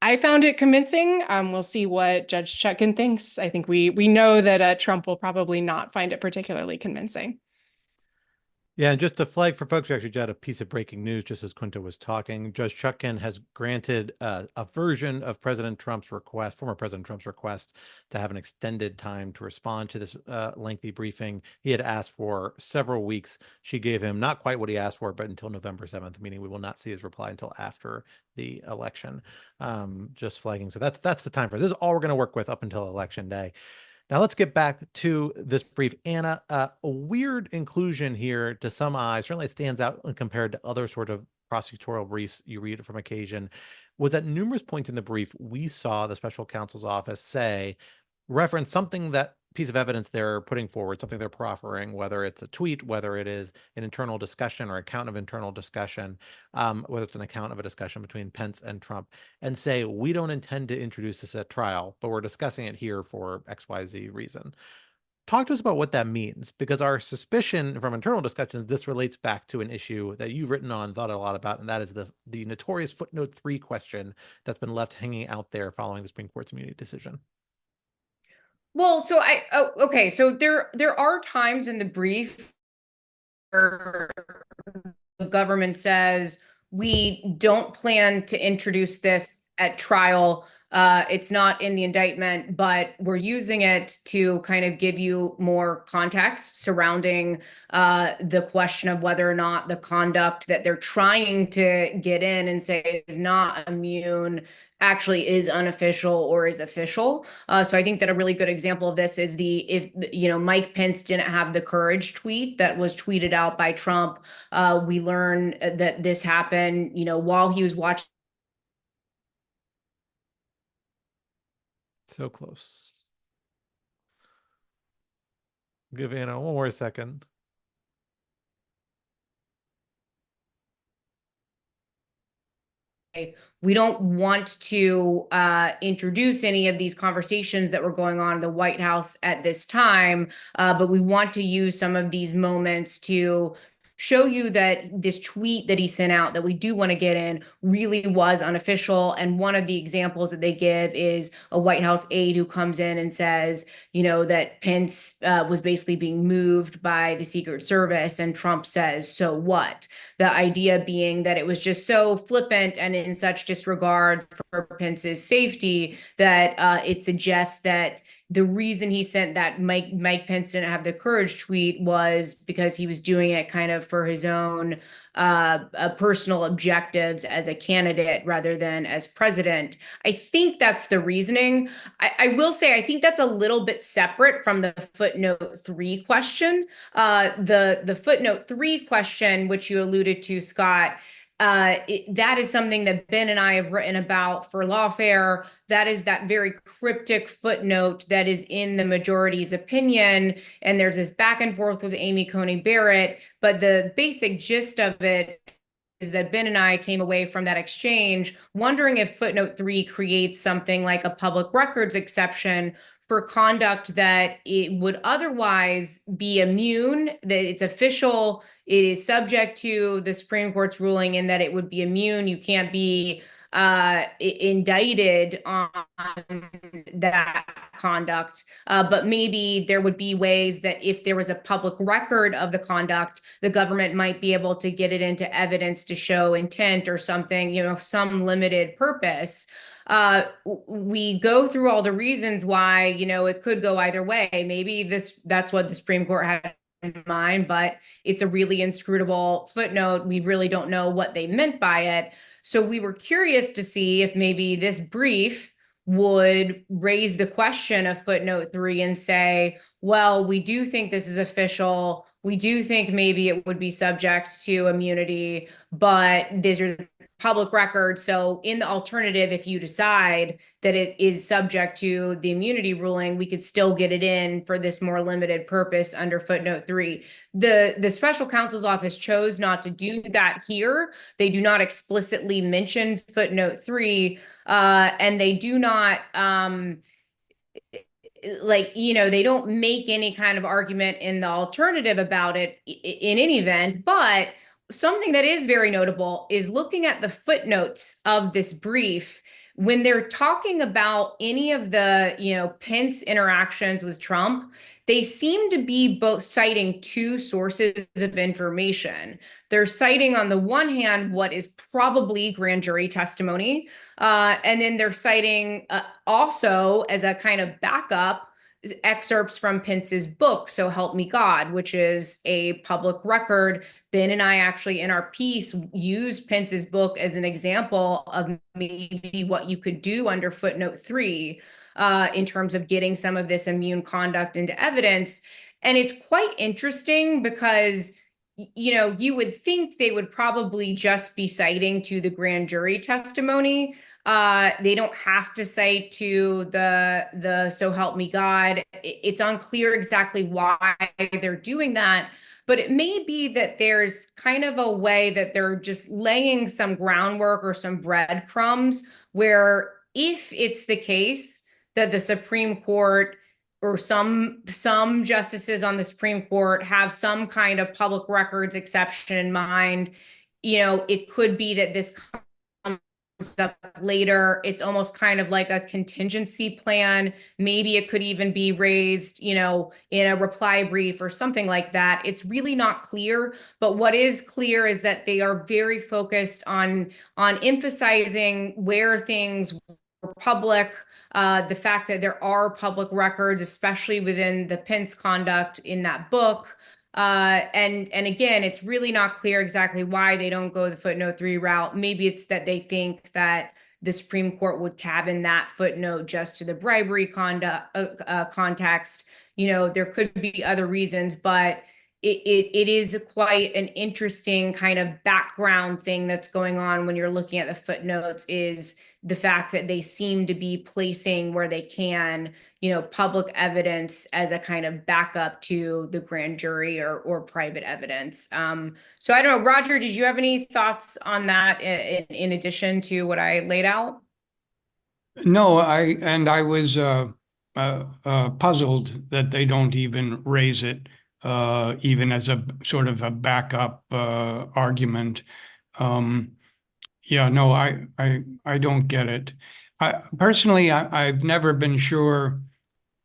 I found it convincing. We'll see what Judge Chutkan thinks. I think we know that Trump will probably not find it particularly convincing. Yeah, and just to flag for folks, we actually got a piece of breaking news just as Quinta was talking. Judge Chutkan has granted a version of President Trump's request, former President Trump's request, to have an extended time to respond to this lengthy briefing. He had asked for several weeks. She gave him not quite what he asked for, but until November 7th, meaning we will not see his reply until after the election. Just flagging. So that's the time for it. This is all we're going to work with up until Election Day. Now let's get back to this brief. Anna, a weird inclusion here to some eyes, certainly it stands out when compared to other sort of prosecutorial briefs you read from occasion, was at numerous points in the brief, we saw the special counsel's office reference something, that piece of evidence they're putting forward, something they're proffering, whether it's a tweet, whether it is an internal discussion or account of internal discussion, whether it's an account of a discussion between Pence and Trump, and say, we don't intend to introduce this at trial, but we're discussing it here for XYZ reason. Talk to us about what that means, because our suspicion from internal discussions, this relates back to an issue that you've written on, thought a lot about, and that is the notorious footnote 3 question that's been left hanging out there following the Supreme Court's immunity decision. Well, so okay. So there are times in the brief where the government says we don't plan to introduce this at trial. It's not in the indictment, but we're using it to kind of give you more context surrounding the question of whether or not the conduct that they're trying to get in and say is not immune actually is unofficial or is official. So I think that a really good example of this is if Mike Pence didn't have the courage tweet that was tweeted out by Trump. We learn that this happened, while he was watching. So close. Give Anna one more second. We don't want to introduce any of these conversations that were going on in the White House at this time, but we want to use some of these moments to show you that this tweet that he sent out that we do want to get in really was unofficial. And one of the examples that they give is a White House aide who comes in and says, that Pence was basically being moved by the Secret Service, and Trump says, so what? The idea being that it was just so flippant and in such disregard for Pence's safety that it suggests that the reason he sent that Mike Pence didn't have the courage tweet was because he was doing it kind of for his own personal objectives as a candidate rather than as president. I think that's the reasoning. I will say, I think that's a little bit separate from the footnote 3 question. The footnote 3 question, which you alluded to, Scott, that is something that Ben and I have written about for Lawfare. That is that very cryptic footnote that is in the majority's opinion. And there's this back and forth with Amy Coney Barrett. But the basic gist of it is that Ben and I came away from that exchange wondering if footnote 3 creates something like a public records exception for conduct that it would otherwise be immune, that it's official, it is subject to the Supreme Court's ruling, in that it would be immune. You can't be indicted on that conduct, but maybe there would be ways that if there was a public record of the conduct, the government might be able to get it into evidence to show intent or something, some limited purpose. We go through all the reasons why, it could go either way. Maybe that's what the Supreme Court had in mind, but it's a really inscrutable footnote. We really don't know what they meant by it. So we were curious to see if maybe this brief would raise the question of footnote 3 and say, well, we do think this is official. We do think maybe it would be subject to immunity, but these are public record. So in the alternative, if you decide that it is subject to the immunity ruling, we could still get it in for this more limited purpose under footnote 3. The special counsel's office chose not to do that here. They do not explicitly mention footnote 3, and they do not they don't make any kind of argument in the alternative about it in any event. But something that is very notable is looking at the footnotes of this brief when they're talking about any of the, Pence interactions with Trump. They seem to be both citing two sources of information. They're citing, on the one hand, what is probably grand jury testimony, and then they're citing also, as a kind of backup, excerpts from Pence's book, So Help Me God, which is a public record. Ben and I actually, in our piece, used Pence's book as an example of maybe what you could do under footnote 3 in terms of getting some of this immune conduct into evidence. And it's quite interesting because, you would think they would probably just be citing to the grand jury testimony. They don't have to cite to the So Help Me God. It's unclear exactly why they're doing that, but it may be that there's kind of a way that they're just laying some groundwork or some breadcrumbs where, if it's the case that the Supreme Court or some justices on the Supreme Court have some kind of public records exception in mind, it could be that this up later. It's almost kind of like a contingency plan. Maybe it could even be raised, in a reply brief or something like that. It's really not clear. But what is clear is that they are very focused on emphasizing where things were public, the fact that there are public records, especially within the Pence conduct in that book. And again, it's really not clear exactly why they don't go the footnote 3 route. Maybe it's that they think that the Supreme Court would cabin that footnote just to the bribery context. There could be other reasons, but it is quite an interesting kind of background thing that's going on when you're looking at the footnotes, is the fact that they seem to be placing where they can, public evidence as a kind of backup to the grand jury or private evidence. So I don't know, Roger, did you have any thoughts on that in addition to what I laid out? No, I was puzzled that they don't even raise it, even as a sort of a backup argument. Yeah, no, I don't get it. Personally, I've never been sure.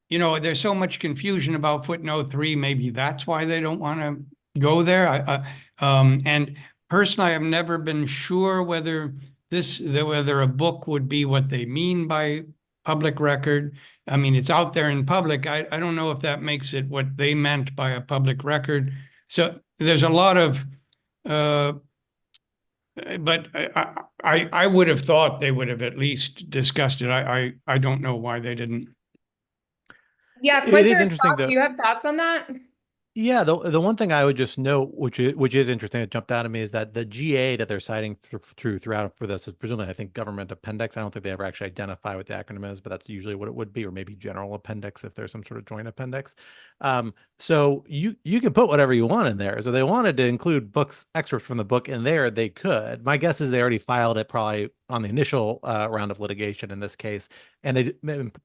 There's so much confusion about footnote 3. Maybe that's why they don't want to go there. And personally, I've never been sure whether a book would be what they mean by public record. I mean, it's out there in public. I don't know if that makes it what they meant by a public record. So there's a lot of, but I would have thought they would have at least discussed it. I don't know why they didn't. Yeah, It Quinta is or interesting, Scott, do you have thoughts on that? Yeah, the one thing I would just note, which is interesting, that jumped out at me, is that the GA that they're citing throughout for this is presumably, I think, government appendix. I don't think they ever actually identify what the acronym is, but that's usually what it would be, or maybe general appendix if there's some sort of joint appendix. So you can put whatever you want in there. So they wanted to include excerpts from the book in there, they could. My guess is they already filed it probably on the initial round of litigation in this case, and they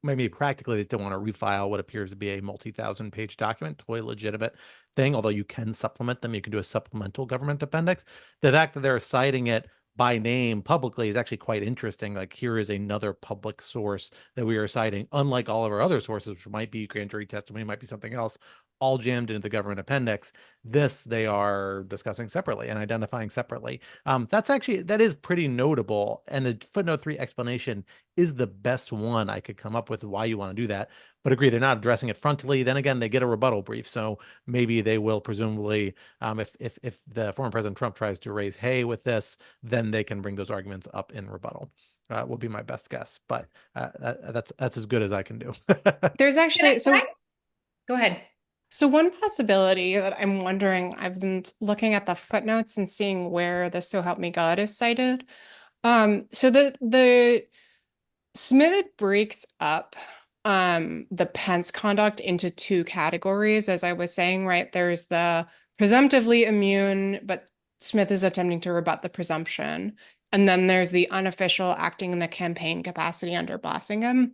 maybe practically they still want to refile what appears to be a multi-thousand-page document, totally legitimate thing. Although you can supplement them, you can do a supplemental government appendix. The fact that they're citing it by name publicly is actually quite interesting. Like, here is another public source that we are citing, unlike all of our other sources, which might be grand jury testimony, might be something else, all jammed into the government appendix. This they are discussing separately and identifying separately. That is pretty notable. And the footnote 3 explanation is the best one I could come up with why you want to do that. But agree, they're not addressing it frontally. Then again, they get a rebuttal brief, so maybe they will, presumably, if the former President Trump tries to raise hay with this, then they can bring those arguments up in rebuttal. Will be my best guess, but that's as good as I can do. There's actually, Go ahead. So one possibility that I'm wondering, I've been looking at the footnotes and seeing where the So Help Me God is cited. So the Smith breaks up the Pence conduct into two categories, as I was saying, right? There's the presumptively immune, but Smith is attempting to rebut the presumption. And then there's the unofficial acting in the campaign capacity under Blassingham.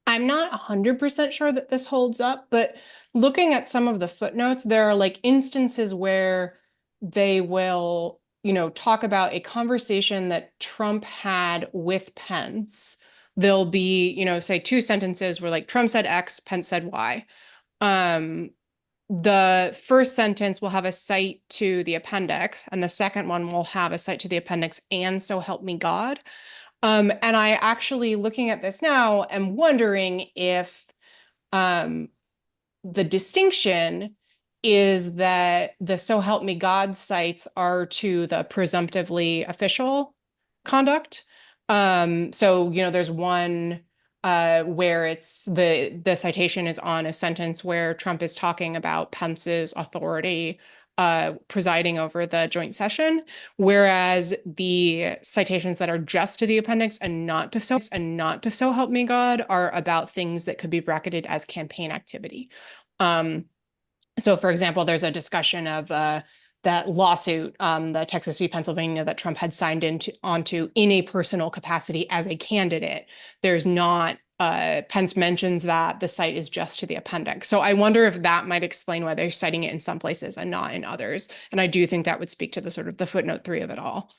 I'm not 100% sure that this holds up, but looking at some of the footnotes, there are like instances where they will, talk about a conversation that Trump had with Pence. There'll be, say 2 sentences where like Trump said X, Pence said Y. The first sentence will have a cite to the appendix, and the second one will have a cite to the appendix, and so help me God. And I actually, looking at this now, am wondering if the distinction is that the so help me God cites are to the presumptively official conduct. So, there's one where it's the citation is on a sentence where Trump is talking about Pence's authority presiding over the joint session, whereas the citations that are just to the appendix and not to so help me God are about things that could be bracketed as campaign activity. So, for example, there's a discussion of that lawsuit, the Texas v. Pennsylvania, that Trump had signed onto in a personal capacity as a candidate. There's not, Pence mentions that the cite is just to the appendix. So I wonder if that might explain why they're citing it in some places and not in others. And I do think that would speak to the sort of the footnote 3 of it all.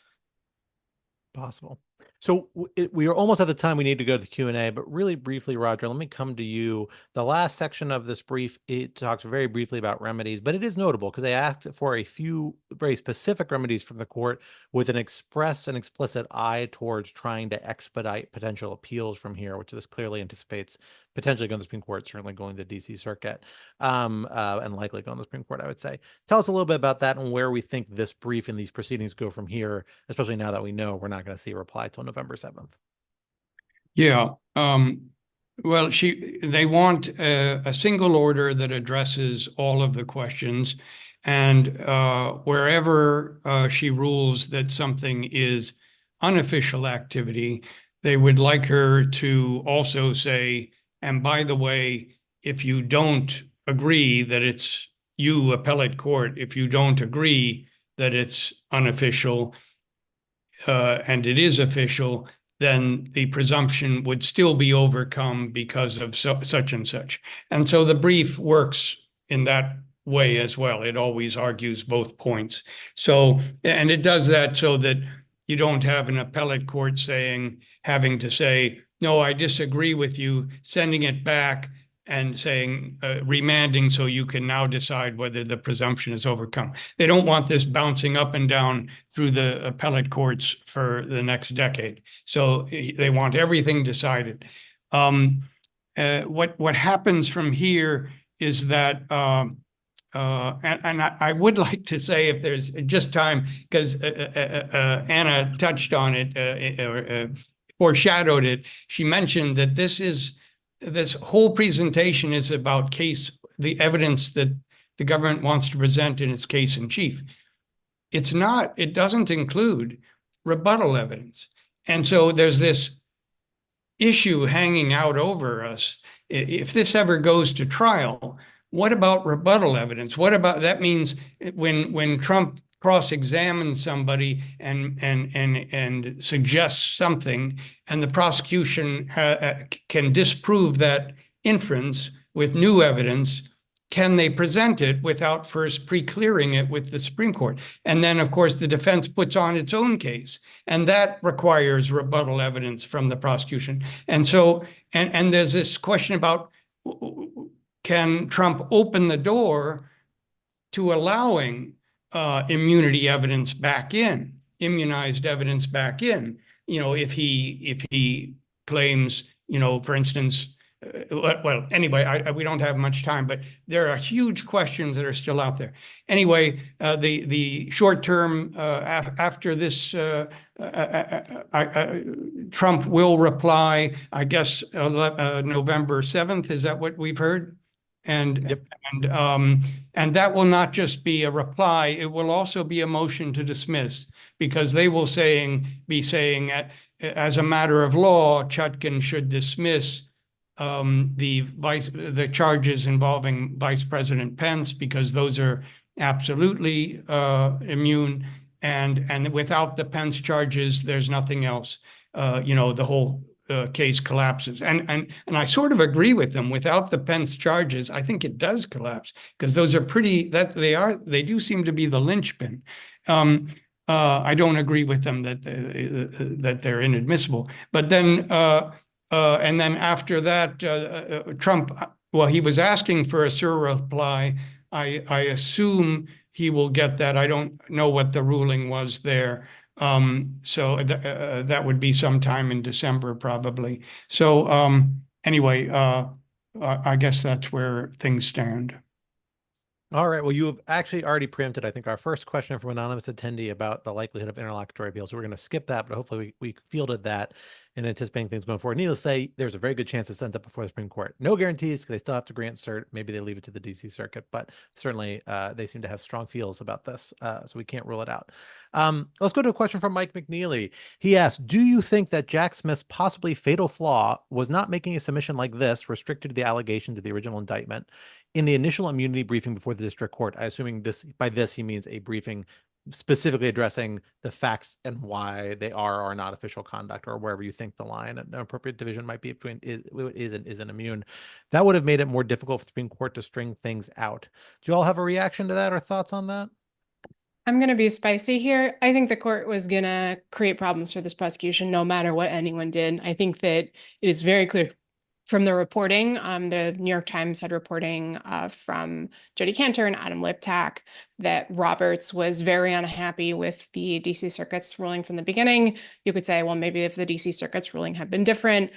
Possible. So we are almost at the time we need to go to the Q&A, but really briefly, Roger, let me come to you. The last section of this brief, it talks very briefly about remedies, but it is notable because they asked for a few very specific remedies from the court with an express and explicit eye towards trying to expedite potential appeals from here, which this clearly anticipates potentially going to the Supreme Court, certainly going to the DC Circuit, and likely going to the Supreme Court, I would say. Tell us a little bit about that and where we think this brief and these proceedings go from here, especially now that we know we're not going to see a reply till November 7th. Yeah. Well, they want a single order that addresses all of the questions, and wherever she rules that something is unofficial activity, they would like her to also say, and by the way, if you don't agree that it's you, appellate court, if you don't agree that it's unofficial and it is official, then the presumption would still be overcome because of such and such. And so the brief works in that way as well. It always argues both points. So, and it does that so that you don't have an appellate court having to say, no, I disagree with you, sending it back and saying, remanding so you can now decide whether the presumption is overcome. They don't want this bouncing up and down through the appellate courts for the next decade. So they want everything decided. What happens from here is that, and I would like to say, if there's just time, because Anna touched on it, or foreshadowed it, she mentioned that this whole presentation is about the evidence that the government wants to present in its case in chief. It doesn't include rebuttal evidence. And so there's this issue hanging out over us. If this ever goes to trial, what about rebuttal evidence? What about, that means when Trump cross-examines somebody and suggests something, and the prosecution can disprove that inference with new evidence, can they present it without first pre-clearing it with the Supreme Court? And then, of course, the defense puts on its own case, and that requires rebuttal evidence from the prosecution. And so, and there's this question about, can Trump open the door to allowing immunity evidence back in, immunized evidence back in? If he claims, for instance, well, anyway, we don't have much time, but there are huge questions that are still out there. Anyway, the short term after this, Trump will reply, I guess, November 7th. Is that what we've heard? And yep. And that will not just be a reply, it will also be a motion to dismiss, because they will be saying as a matter of law, Chutkan should dismiss the charges involving Vice President Pence, because those are absolutely immune, and without the Pence charges, there's nothing else. The whole case collapses. And I sort of agree with them. Without the Pence charges, I think it does collapse, because those are they do seem to be the linchpin. I don't agree with them that they're inadmissible. But then and then after that, Trump, well, he was asking for a surreply. I assume he will get that. I don't know what the ruling was there. So that would be sometime in December, probably. So anyway, I guess that's where things stand. All right. Well, you have actually already preempted, I think, our first question from anonymous attendee about the likelihood of interlocutory appeals. So we're going to skip that, but hopefully we fielded that in anticipating things going forward. Needless to say, there's a very good chance it ends up before the Supreme Court. No guarantees, because they still have to grant cert. Maybe they leave it to the DC Circuit, but certainly they seem to have strong feels about this, so we can't rule it out. Let's go to a question from Mike McNeely. He asked, do you think that Jack Smith's possibly fatal flaw was not making a submission like this, restricted to the allegations of the original indictment, in the initial immunity briefing before the district court? I assuming by this he means a briefing specifically addressing the facts and why they are or not official conduct, or wherever you think the line an appropriate division might be between is and isn't immune. That would have made it more difficult for the Supreme Court to string things out. Do you all have a reaction to that or thoughts on that? I'm going to be spicy here. I think the court was going to create problems for this prosecution no matter what anyone did. I think that it is very clear from the reporting, the New York Times had reporting from Jody Cantor and Adam Liptak that Roberts was very unhappy with the DC Circuit's ruling from the beginning. You could say, well, maybe if the DC Circuit's ruling had been different.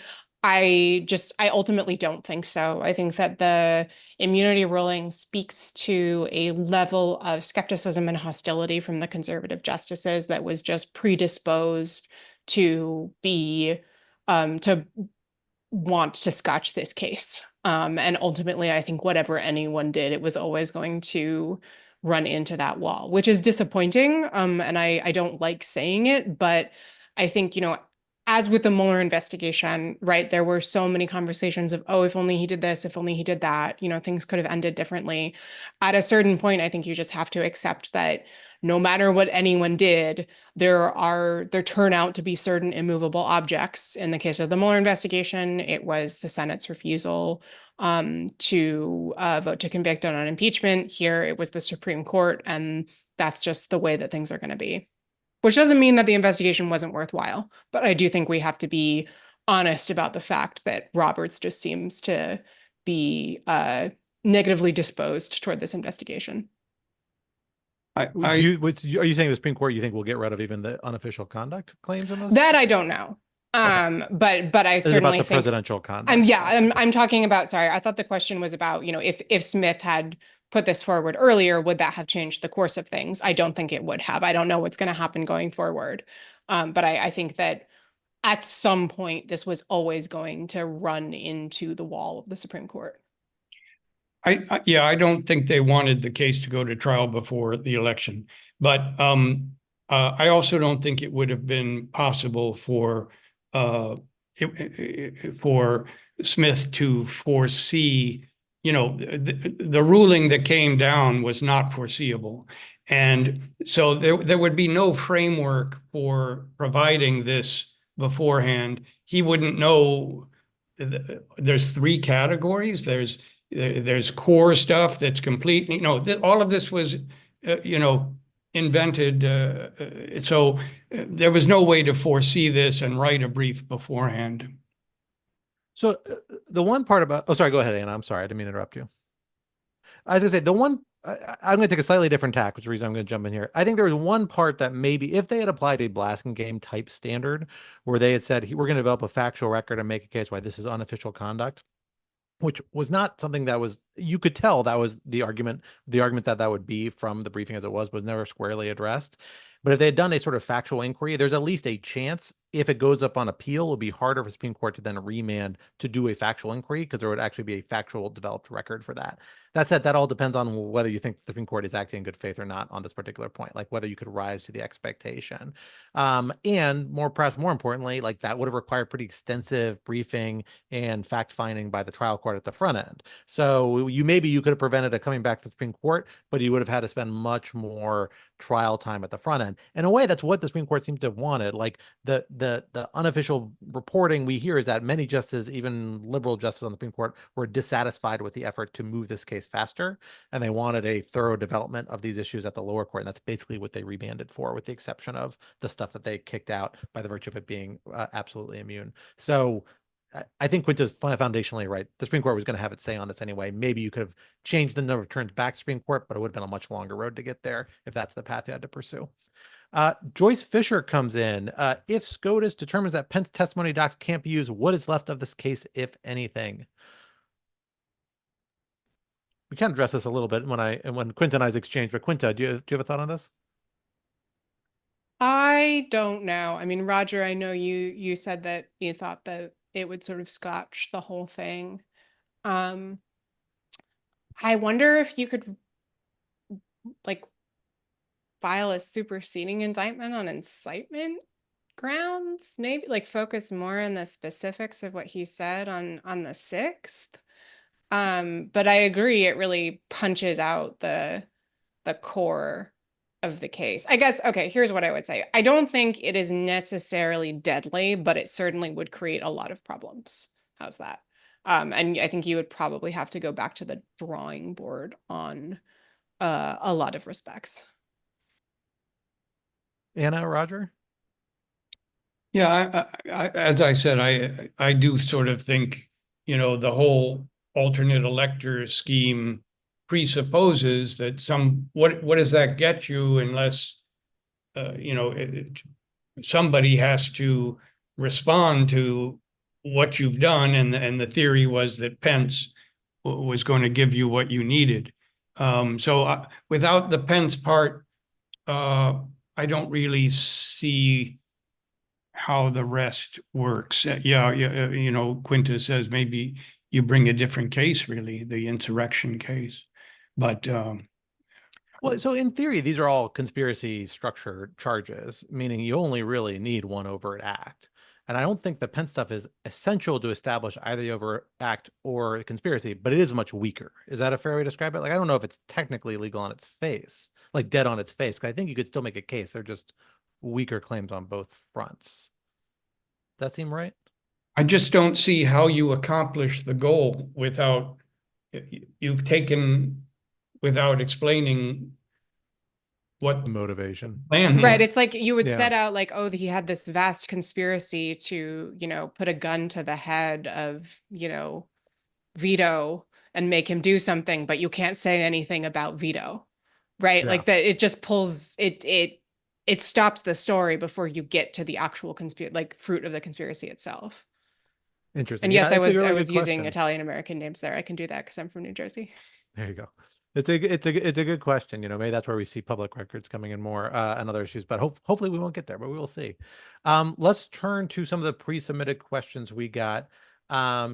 I ultimately don't think so. I think that the immunity ruling speaks to a level of skepticism and hostility from the conservative justices that was just predisposed to be to want to scotch this case. And ultimately, I think whatever anyone did, it was always going to run into that wall, which is disappointing. And I don't like saying it, but I think, as with the Mueller investigation, right, there were so many conversations of, oh, if only he did this, if only he did that, things could have ended differently. At a certain point, I think you just have to accept that no matter what anyone did, there turn out to be certain immovable objects. In the case of the Mueller investigation, it was the Senate's refusal to vote to convict on impeachment. Here, it was the Supreme Court, and that's just the way that things are going to be. Which doesn't mean that the investigation wasn't worthwhile, but I do think we have to be honest about the fact that Roberts just seems to be negatively disposed toward this investigation. Are you saying the Supreme Court, you think, will get rid of even the unofficial conduct claims in this? That I don't know. Okay. But I certainly think presidential conduct. I'm talking about, sorry, I thought the question was about, if Smith had put this forward earlier, would that have changed the course of things? I don't think it would have. I don't know what's going to happen going forward. But I think that at some point, this was always going to run into the wall of the Supreme Court. I don't think they wanted the case to go to trial before the election. But I also don't think it would have been possible for Smith to foresee, the ruling that came down was not foreseeable. And so there would be no framework for providing this beforehand. He wouldn't know. There's three categories. There's core stuff that's complete. All of this was, invented. So there was no way to foresee this and write a brief beforehand. So the one part about, oh, sorry, go ahead, Anna. I'm sorry. I didn't mean to interrupt you. I was going to say, I'm going to take a slightly different tack, which is the reason I'm going to jump in here. I think there was one part that maybe if they had applied a Blaskin game type standard where they had said, we're going to develop a factual record and make a case why this is unofficial conduct, which was not something that was, you could tell that was the argument that would be from the briefing as it was never squarely addressed. But if they had done a sort of factual inquiry, there's at least a chance if it goes up on appeal, it would be harder for Supreme Court to then remand to do a factual inquiry because there would actually be a factual developed record for that. That said, that all depends on whether you think the Supreme Court is acting in good faith or not on this particular point, like whether you could rise to the expectation. And perhaps more importantly, like that would have required pretty extensive briefing and fact finding by the trial court at the front end. So you could have prevented it coming back to the Supreme Court, but you would have had to spend much more trial time at the front end. In a way, that's what the Supreme Court seems to have wanted. Like the the unofficial reporting we hear is that many justices, even liberal justices on the Supreme Court, were dissatisfied with the effort to move this case faster, and they wanted a thorough development of these issues at the lower court. And that's basically what they remanded for, with the exception of the stuff that they kicked out by the virtue of it being absolutely immune. So I think Quinta's foundationally right. The Supreme Court was going to have its say on this anyway. Maybe you could have changed the number of turns back to Supreme Court, but it would have been a much longer road to get there if that's the path you had to pursue. Joyce Fisher comes in. If SCOTUS determines that Pence testimony docs can't be used, what is left of this case, if anything? We kind of addressed this a little bit when Quinta and I's exchanged, but Quinta, do you have a thought on this? I don't know. I mean, Roger, I know you said that you thought that it would sort of scotch the whole thing. I wonder if you could like file a superseding indictment on incitement grounds, maybe like focus more on the specifics of what he said on the 6th. But I agree, it really punches out the core of the case. I guess, okay, here's what I would say. I don't think it is necessarily deadly, but it certainly would create a lot of problems. How's that? And I think you would probably have to go back to the drawing board on a lot of respects. Anna, Roger? Yeah, as I said, I do sort of think, the whole alternate elector scheme presupposes that what does that get you unless, somebody has to respond to what you've done, and the theory was that Pence was going to give you what you needed. So without the Pence part, I don't really see how the rest works. Yeah, Quinta says maybe you bring a different case, really, the insurrection case. But well, so in theory, these are all conspiracy structure charges, meaning you only really need one overt act. And I don't think the Pence stuff is essential to establish either the overt act or a conspiracy, but it is much weaker. Is that a fair way to describe it? Like, I don't know if it's technically legal on its face, like dead on its face, because I think you could still make a case. They're just weaker claims on both fronts. Does that seem right? I just don't see how you accomplish the goal without explaining what motivation plan. Right. It's like you would Yeah. set out like, oh, he had this vast conspiracy to, put a gun to the head of, Vito and make him do something, but you can't say anything about Vito. Right. Yeah. Like that it just pulls it stops the story before you get to the actual fruit of the conspiracy itself. Interesting. And yes, Yeah, I it's a really was good using question. Italian American names there. I can do that because I'm from New Jersey. There you go. It's a good question. Maybe that's where we see public records coming in more and other issues, but hopefully we won't get there, but we will see. Let's turn to some of the pre-submitted questions we got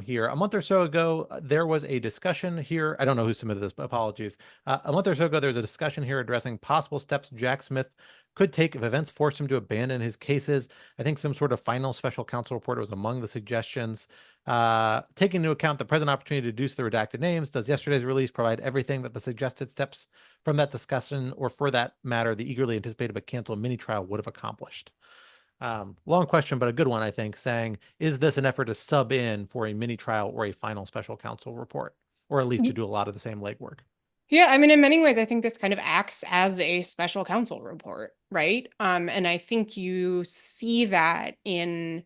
here. A month or so ago, there was a discussion here. I don't know who submitted this, but apologies. A month or so ago, there was a discussion here addressing possible steps Jack Smith could take if events forced him to abandon his cases. I think some sort of final special counsel report was among the suggestions. Taking into account the present opportunity to deduce the redacted names, does yesterday's release provide everything that the suggested steps from that discussion, or for that matter, the eagerly anticipated but canceled mini trial would have accomplished? Long question, but a good one, I think, saying, is this an effort to sub in for a mini trial or a final special counsel report, or at least to do a lot of the same legwork? Yeah, I mean, in many ways, I think this kind of acts as a special counsel report, right? And I think you see that in,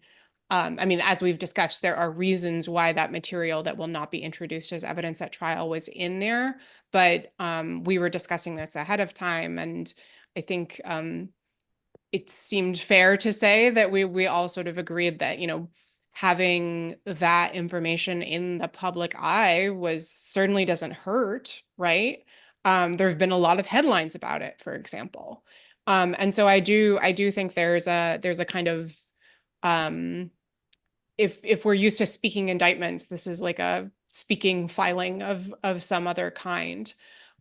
as we've discussed, there are reasons why that material that will not be introduced as evidence at trial was in there. But we were discussing this ahead of time, and I think it seemed fair to say that we all sort of agreed that, having that information in the public eye certainly doesn't hurt, right? There have been a lot of headlines about it, for example. And so I do think there's a kind of, if we're used to speaking indictments, this is like a speaking filing of some other kind.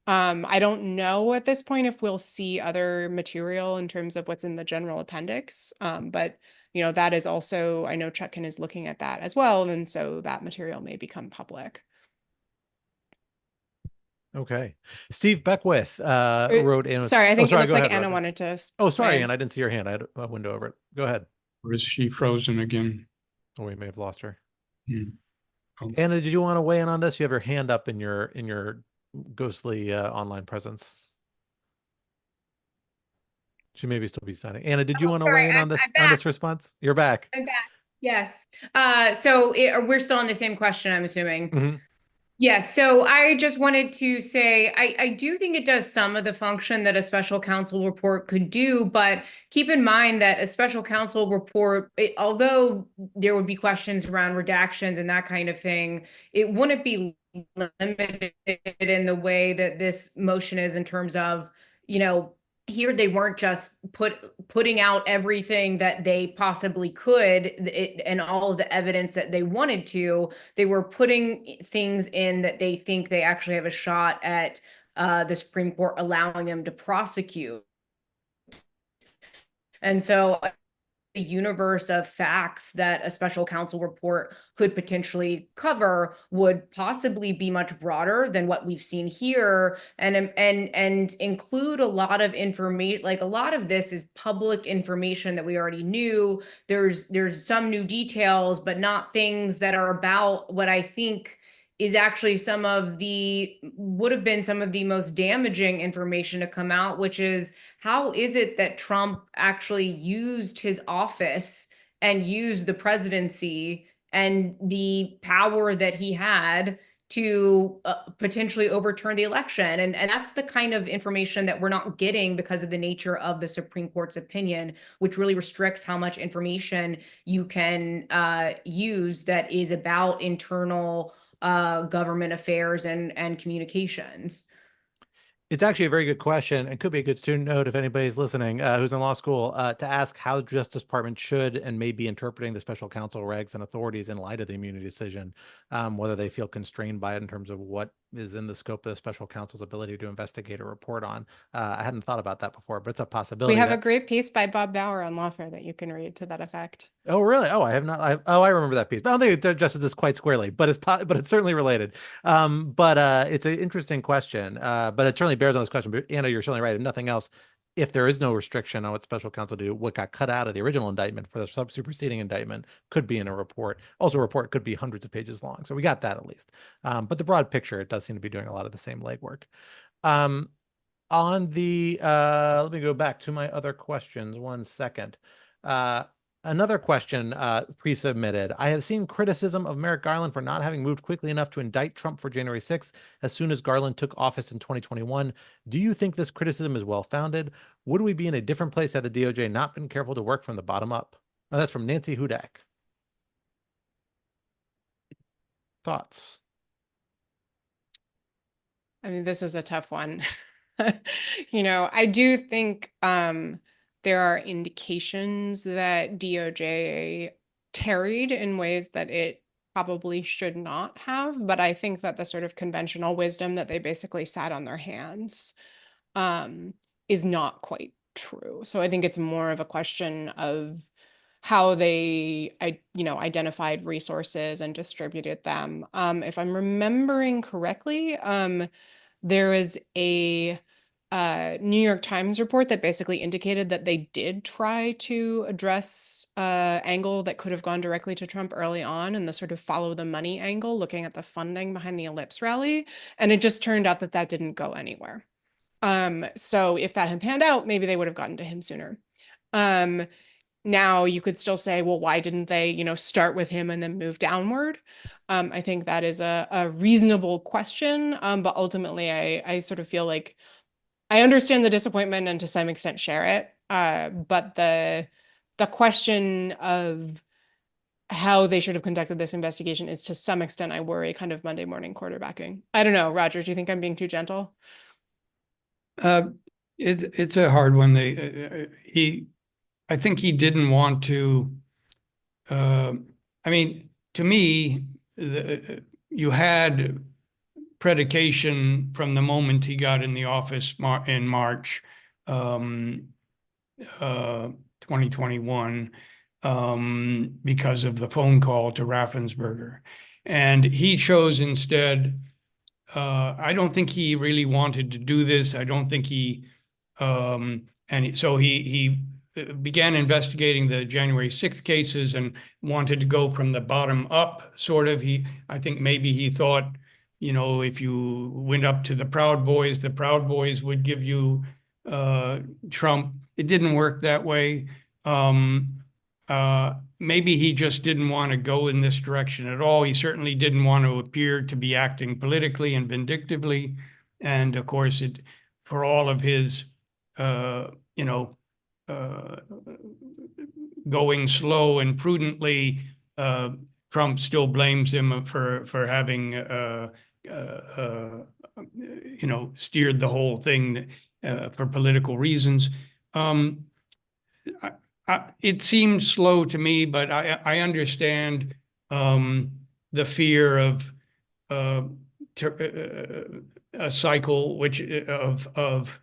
I don't know at this point if we'll see other material in terms of what's in the general appendix, but that is also, I know Chutkan is looking at that as well, and so that material may become public. Okay. Steve Beckwith wrote in. Sorry, I think it looks go like ahead, Anna Roger. wanted to. Oh, sorry, Anna, I didn't see your hand. I had a window over it. Go ahead. Or is she frozen again? Oh, we may have lost her. Hmm. Oh. Anna, did you want to weigh in on this? You have your hand up in your ghostly online presence. She may be still be signing. Anna, did you Oh, want to sorry, weigh in I'm on this back. response? You're back. I'm back. Yes. We're still on the same question, I'm assuming. Mm-hmm. Yes, so I just wanted to say I do think it does some of the function that a special counsel report could do, but keep in mind that a special counsel report, although there would be questions around redactions and that kind of thing, it wouldn't be limited in the way that this motion is in terms of, here they weren't just putting out everything that they possibly could and all of the evidence that they wanted to. They were putting things in that they think they actually have a shot at the Supreme Court allowing them to prosecute. And so the universe of facts that a special counsel report could potentially cover would possibly be much broader than what we've seen here, and include a lot of information. Like, a lot of this is public information that we already knew. There's some new details, but not things that are about what I think is actually would have been some of the most damaging information to come out, which is, how is it that Trump actually used his office and used the presidency and the power that he had to potentially overturn the election? And that's the kind of information that we're not getting because of the nature of the Supreme Court's opinion, which really restricts how much information you can use that is about internal government affairs and communications. It's actually a very good question, and could be a good student note if anybody's listening who's in law school, to ask how the Justice Department should and may be interpreting the special counsel regs and authorities in light of the immunity decision, whether they feel constrained by it in terms of what is in the scope of the special counsel's ability to investigate or report on. I hadn't thought about that before, but it's a possibility. We have a great piece by Bob Bauer on Lawfare that you can read to that effect. Oh, really? Oh, I have not. I remember that piece, but I don't think it addresses this quite squarely, but it's certainly related. It's an interesting question. But it certainly bears on this question. But Anna, you're certainly right. If nothing else, if there is no restriction on what special counsel do, what got cut out of the original indictment for the superseding indictment could be in a report. Also, a report could be hundreds of pages long. So we got that at least. But the broad picture, it does seem to be doing a lot of the same legwork. On the let me go back to my other questions 1 second. Another question pre-submitted. I have seen criticism of Merrick Garland for not having moved quickly enough to indict Trump for January 6th as soon as Garland took office in 2021. Do you think this criticism is well-founded? Would we be in a different place had the DOJ not been careful to work from the bottom up? Oh, that's from Nancy Hudak. Thoughts? I mean, this is a tough one. I do think there are indications that DOJ tarried in ways that it probably should not have, but I think that the sort of conventional wisdom that they basically sat on their hands is not quite true. So I think it's more of a question of how they, identified resources and distributed them. If I'm remembering correctly, there was a New York Times report that basically indicated that they did try to address angle that could have gone directly to Trump early on, and the sort of follow the money angle, looking at the funding behind the Ellipse rally. And it just turned out that that didn't go anywhere. So if that had panned out, maybe they would have gotten to him sooner. Now you could still say, well, why didn't they, start with him and then move downward? I think that is a reasonable question. But ultimately, I sort of feel like I understand the disappointment and to some extent share it. But the question of how they should have conducted this investigation is, to some extent, I worry, kind of Monday morning quarterbacking. I don't know, Roger, do you think I'm being too gentle? It's a hard one. I think he didn't want to. To me, you had predication from the moment he got in the office in March 2021 because of the phone call to Raffensperger. And he chose instead, I don't think he really wanted to do this. I don't think he, so he began investigating the January 6th cases and wanted to go from the bottom up, sort of. I think maybe he thought, you know, if you went up to the Proud Boys would give you Trump. It didn't work that way. Maybe he just didn't want to go in this direction at all. He certainly didn't want to appear to be acting politically and vindictively. And of course, for all of his, you know, going slow and prudently, Trump still blames him for having, you know, steered the whole thing for political reasons. It seems slow to me, but I understand the fear of a cycle of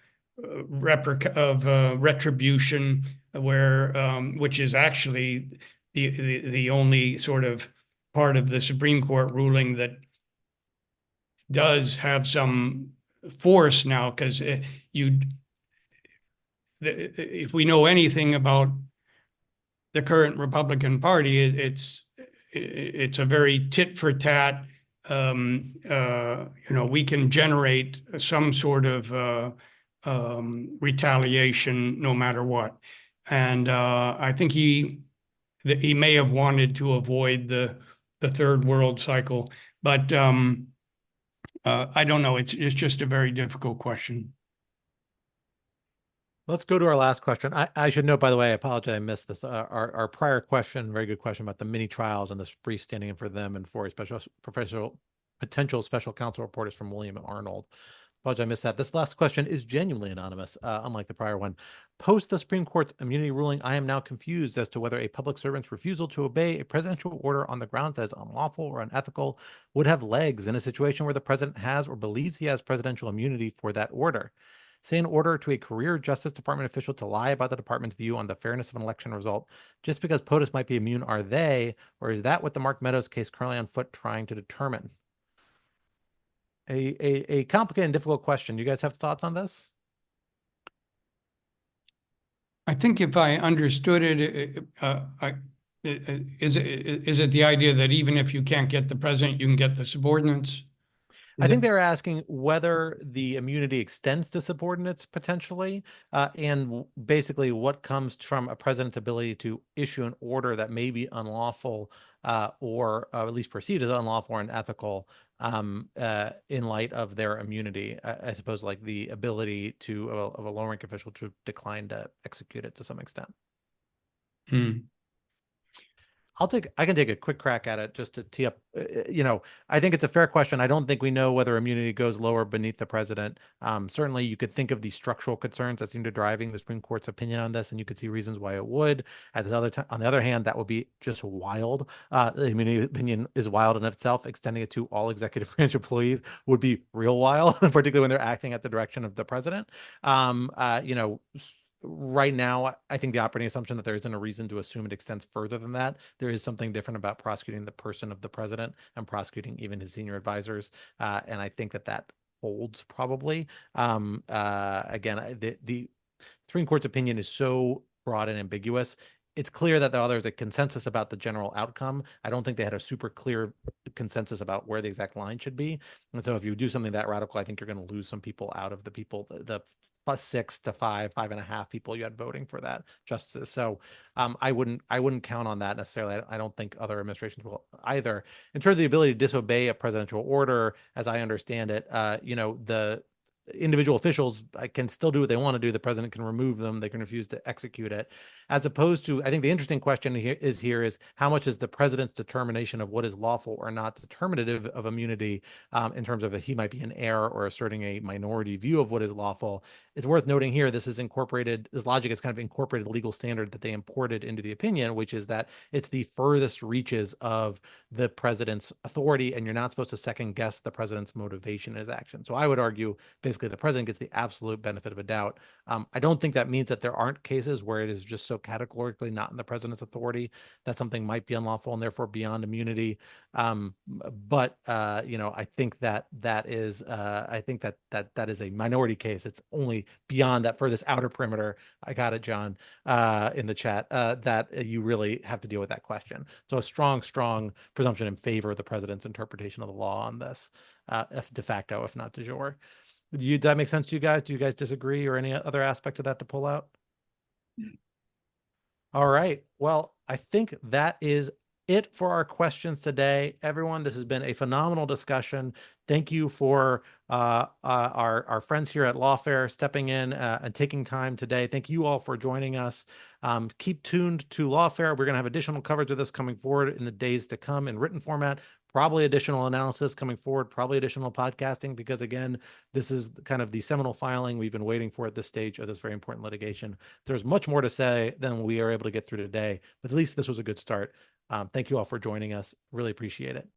retribution, where which is actually the only sort of part of the Supreme Court ruling that does have some force now, because if we know anything about the current Republican Party, it's a very tit for tat. You know, we can generate some sort of retaliation no matter what. And I think he may have wanted to avoid the third world cycle, but I don't know. It's just a very difficult question. Let's go to our last question. I should note, by the way, I apologize, I missed this. Our prior question, very good question about the mini trials and this brief standing in for them and for a potential special counsel report is from William Arnold. Apologize, I missed that. This last question is genuinely anonymous, unlike the prior one. Post the Supreme Court's immunity ruling, I am now confused as to whether a public servant's refusal to obey a presidential order on the grounds that is unlawful or unethical would have legs in a situation where the president has or believes he has presidential immunity for that order. Say an order to a career Justice Department official to lie about the department's view on the fairness of an election result just because POTUS might be immune, are they, or is that what the Mark Meadows case currently on foot trying to determine? A complicated and difficult question. You guys have thoughts on this? I think if I understood it, is it the idea that even if you can't get the president, you can get the subordinates? I think they're asking whether the immunity extends to subordinates potentially, and basically what comes from a president's ability to issue an order that may be unlawful or at least perceived as unlawful or unethical in light of their immunity. I suppose like the ability of a low-rank official to decline to execute it to some extent. I can take a quick crack at it just to tee up, you know, I think it's a fair question. I don't think we know whether immunity goes lower beneath the president. Certainly you could think of the structural concerns that seem to driving the Supreme Court's opinion on this, and you could see reasons why it would. At this on the other hand, that would be just wild. The immunity opinion is wild in itself. Extending it to all executive branch employees would be real wild, particularly when they're acting at the direction of the president. You know, right now, I think the operating assumption that there isn't a reason to assume it extends further than that. There is something different about prosecuting the person of the president and prosecuting even his senior advisors. And I think that holds probably. Again, the Supreme Court's opinion is so broad and ambiguous. It's clear that there's a consensus about the general outcome. I don't think they had a super clear consensus about where the exact line should be. And so if you do something that radical, I think you're going to lose some people out of the +6 to 5.5 people you had voting for that justice. So I wouldn't count on that necessarily. I don't think other administrations will either. In terms of the ability to disobey a presidential order, as I understand it, you know, the individual officials can still do what they want to do. The president can remove them. They can refuse to execute it. As opposed to, I think the interesting question here is how much is the president's determination of what is lawful or not determinative of immunity in terms of if he might be in error or asserting a minority view of what is lawful. It's worth noting here, this logic is kind of incorporated legal standard that they imported into the opinion, which is that it's the furthest reaches of the president's authority, and you're not supposed to second guess the president's motivation in his action. So I would argue, basically, basically the president gets the absolute benefit of a doubt. I don't think that means that there aren't cases where it is just so categorically not in the president's authority that something might be unlawful and therefore beyond immunity. But I think that is that is a minority case. It's only beyond that furthest outer perimeter. I got it, John, in the chat, that you really have to deal with that question. So a strong presumption in favor of the president's interpretation of the law on this, if de facto, if not de jure. Does that make sense to you guys? Do you guys disagree, or any other aspect of that to pull out? All right. Well, I think that is it for our questions today. Everyone, this has been a phenomenal discussion. Thank you for our friends here at Lawfare stepping in and taking time today. Thank you all for joining us. Keep tuned to Lawfare. We're going to have additional coverage of this coming forward in the days to come in written format. Probably additional analysis coming forward, probably additional podcasting, because again, this is kind of the seminal filing we've been waiting for at this stage of this very important litigation. There's much more to say than we are able to get through today, but at least this was a good start. Thank you all for joining us. Really appreciate it.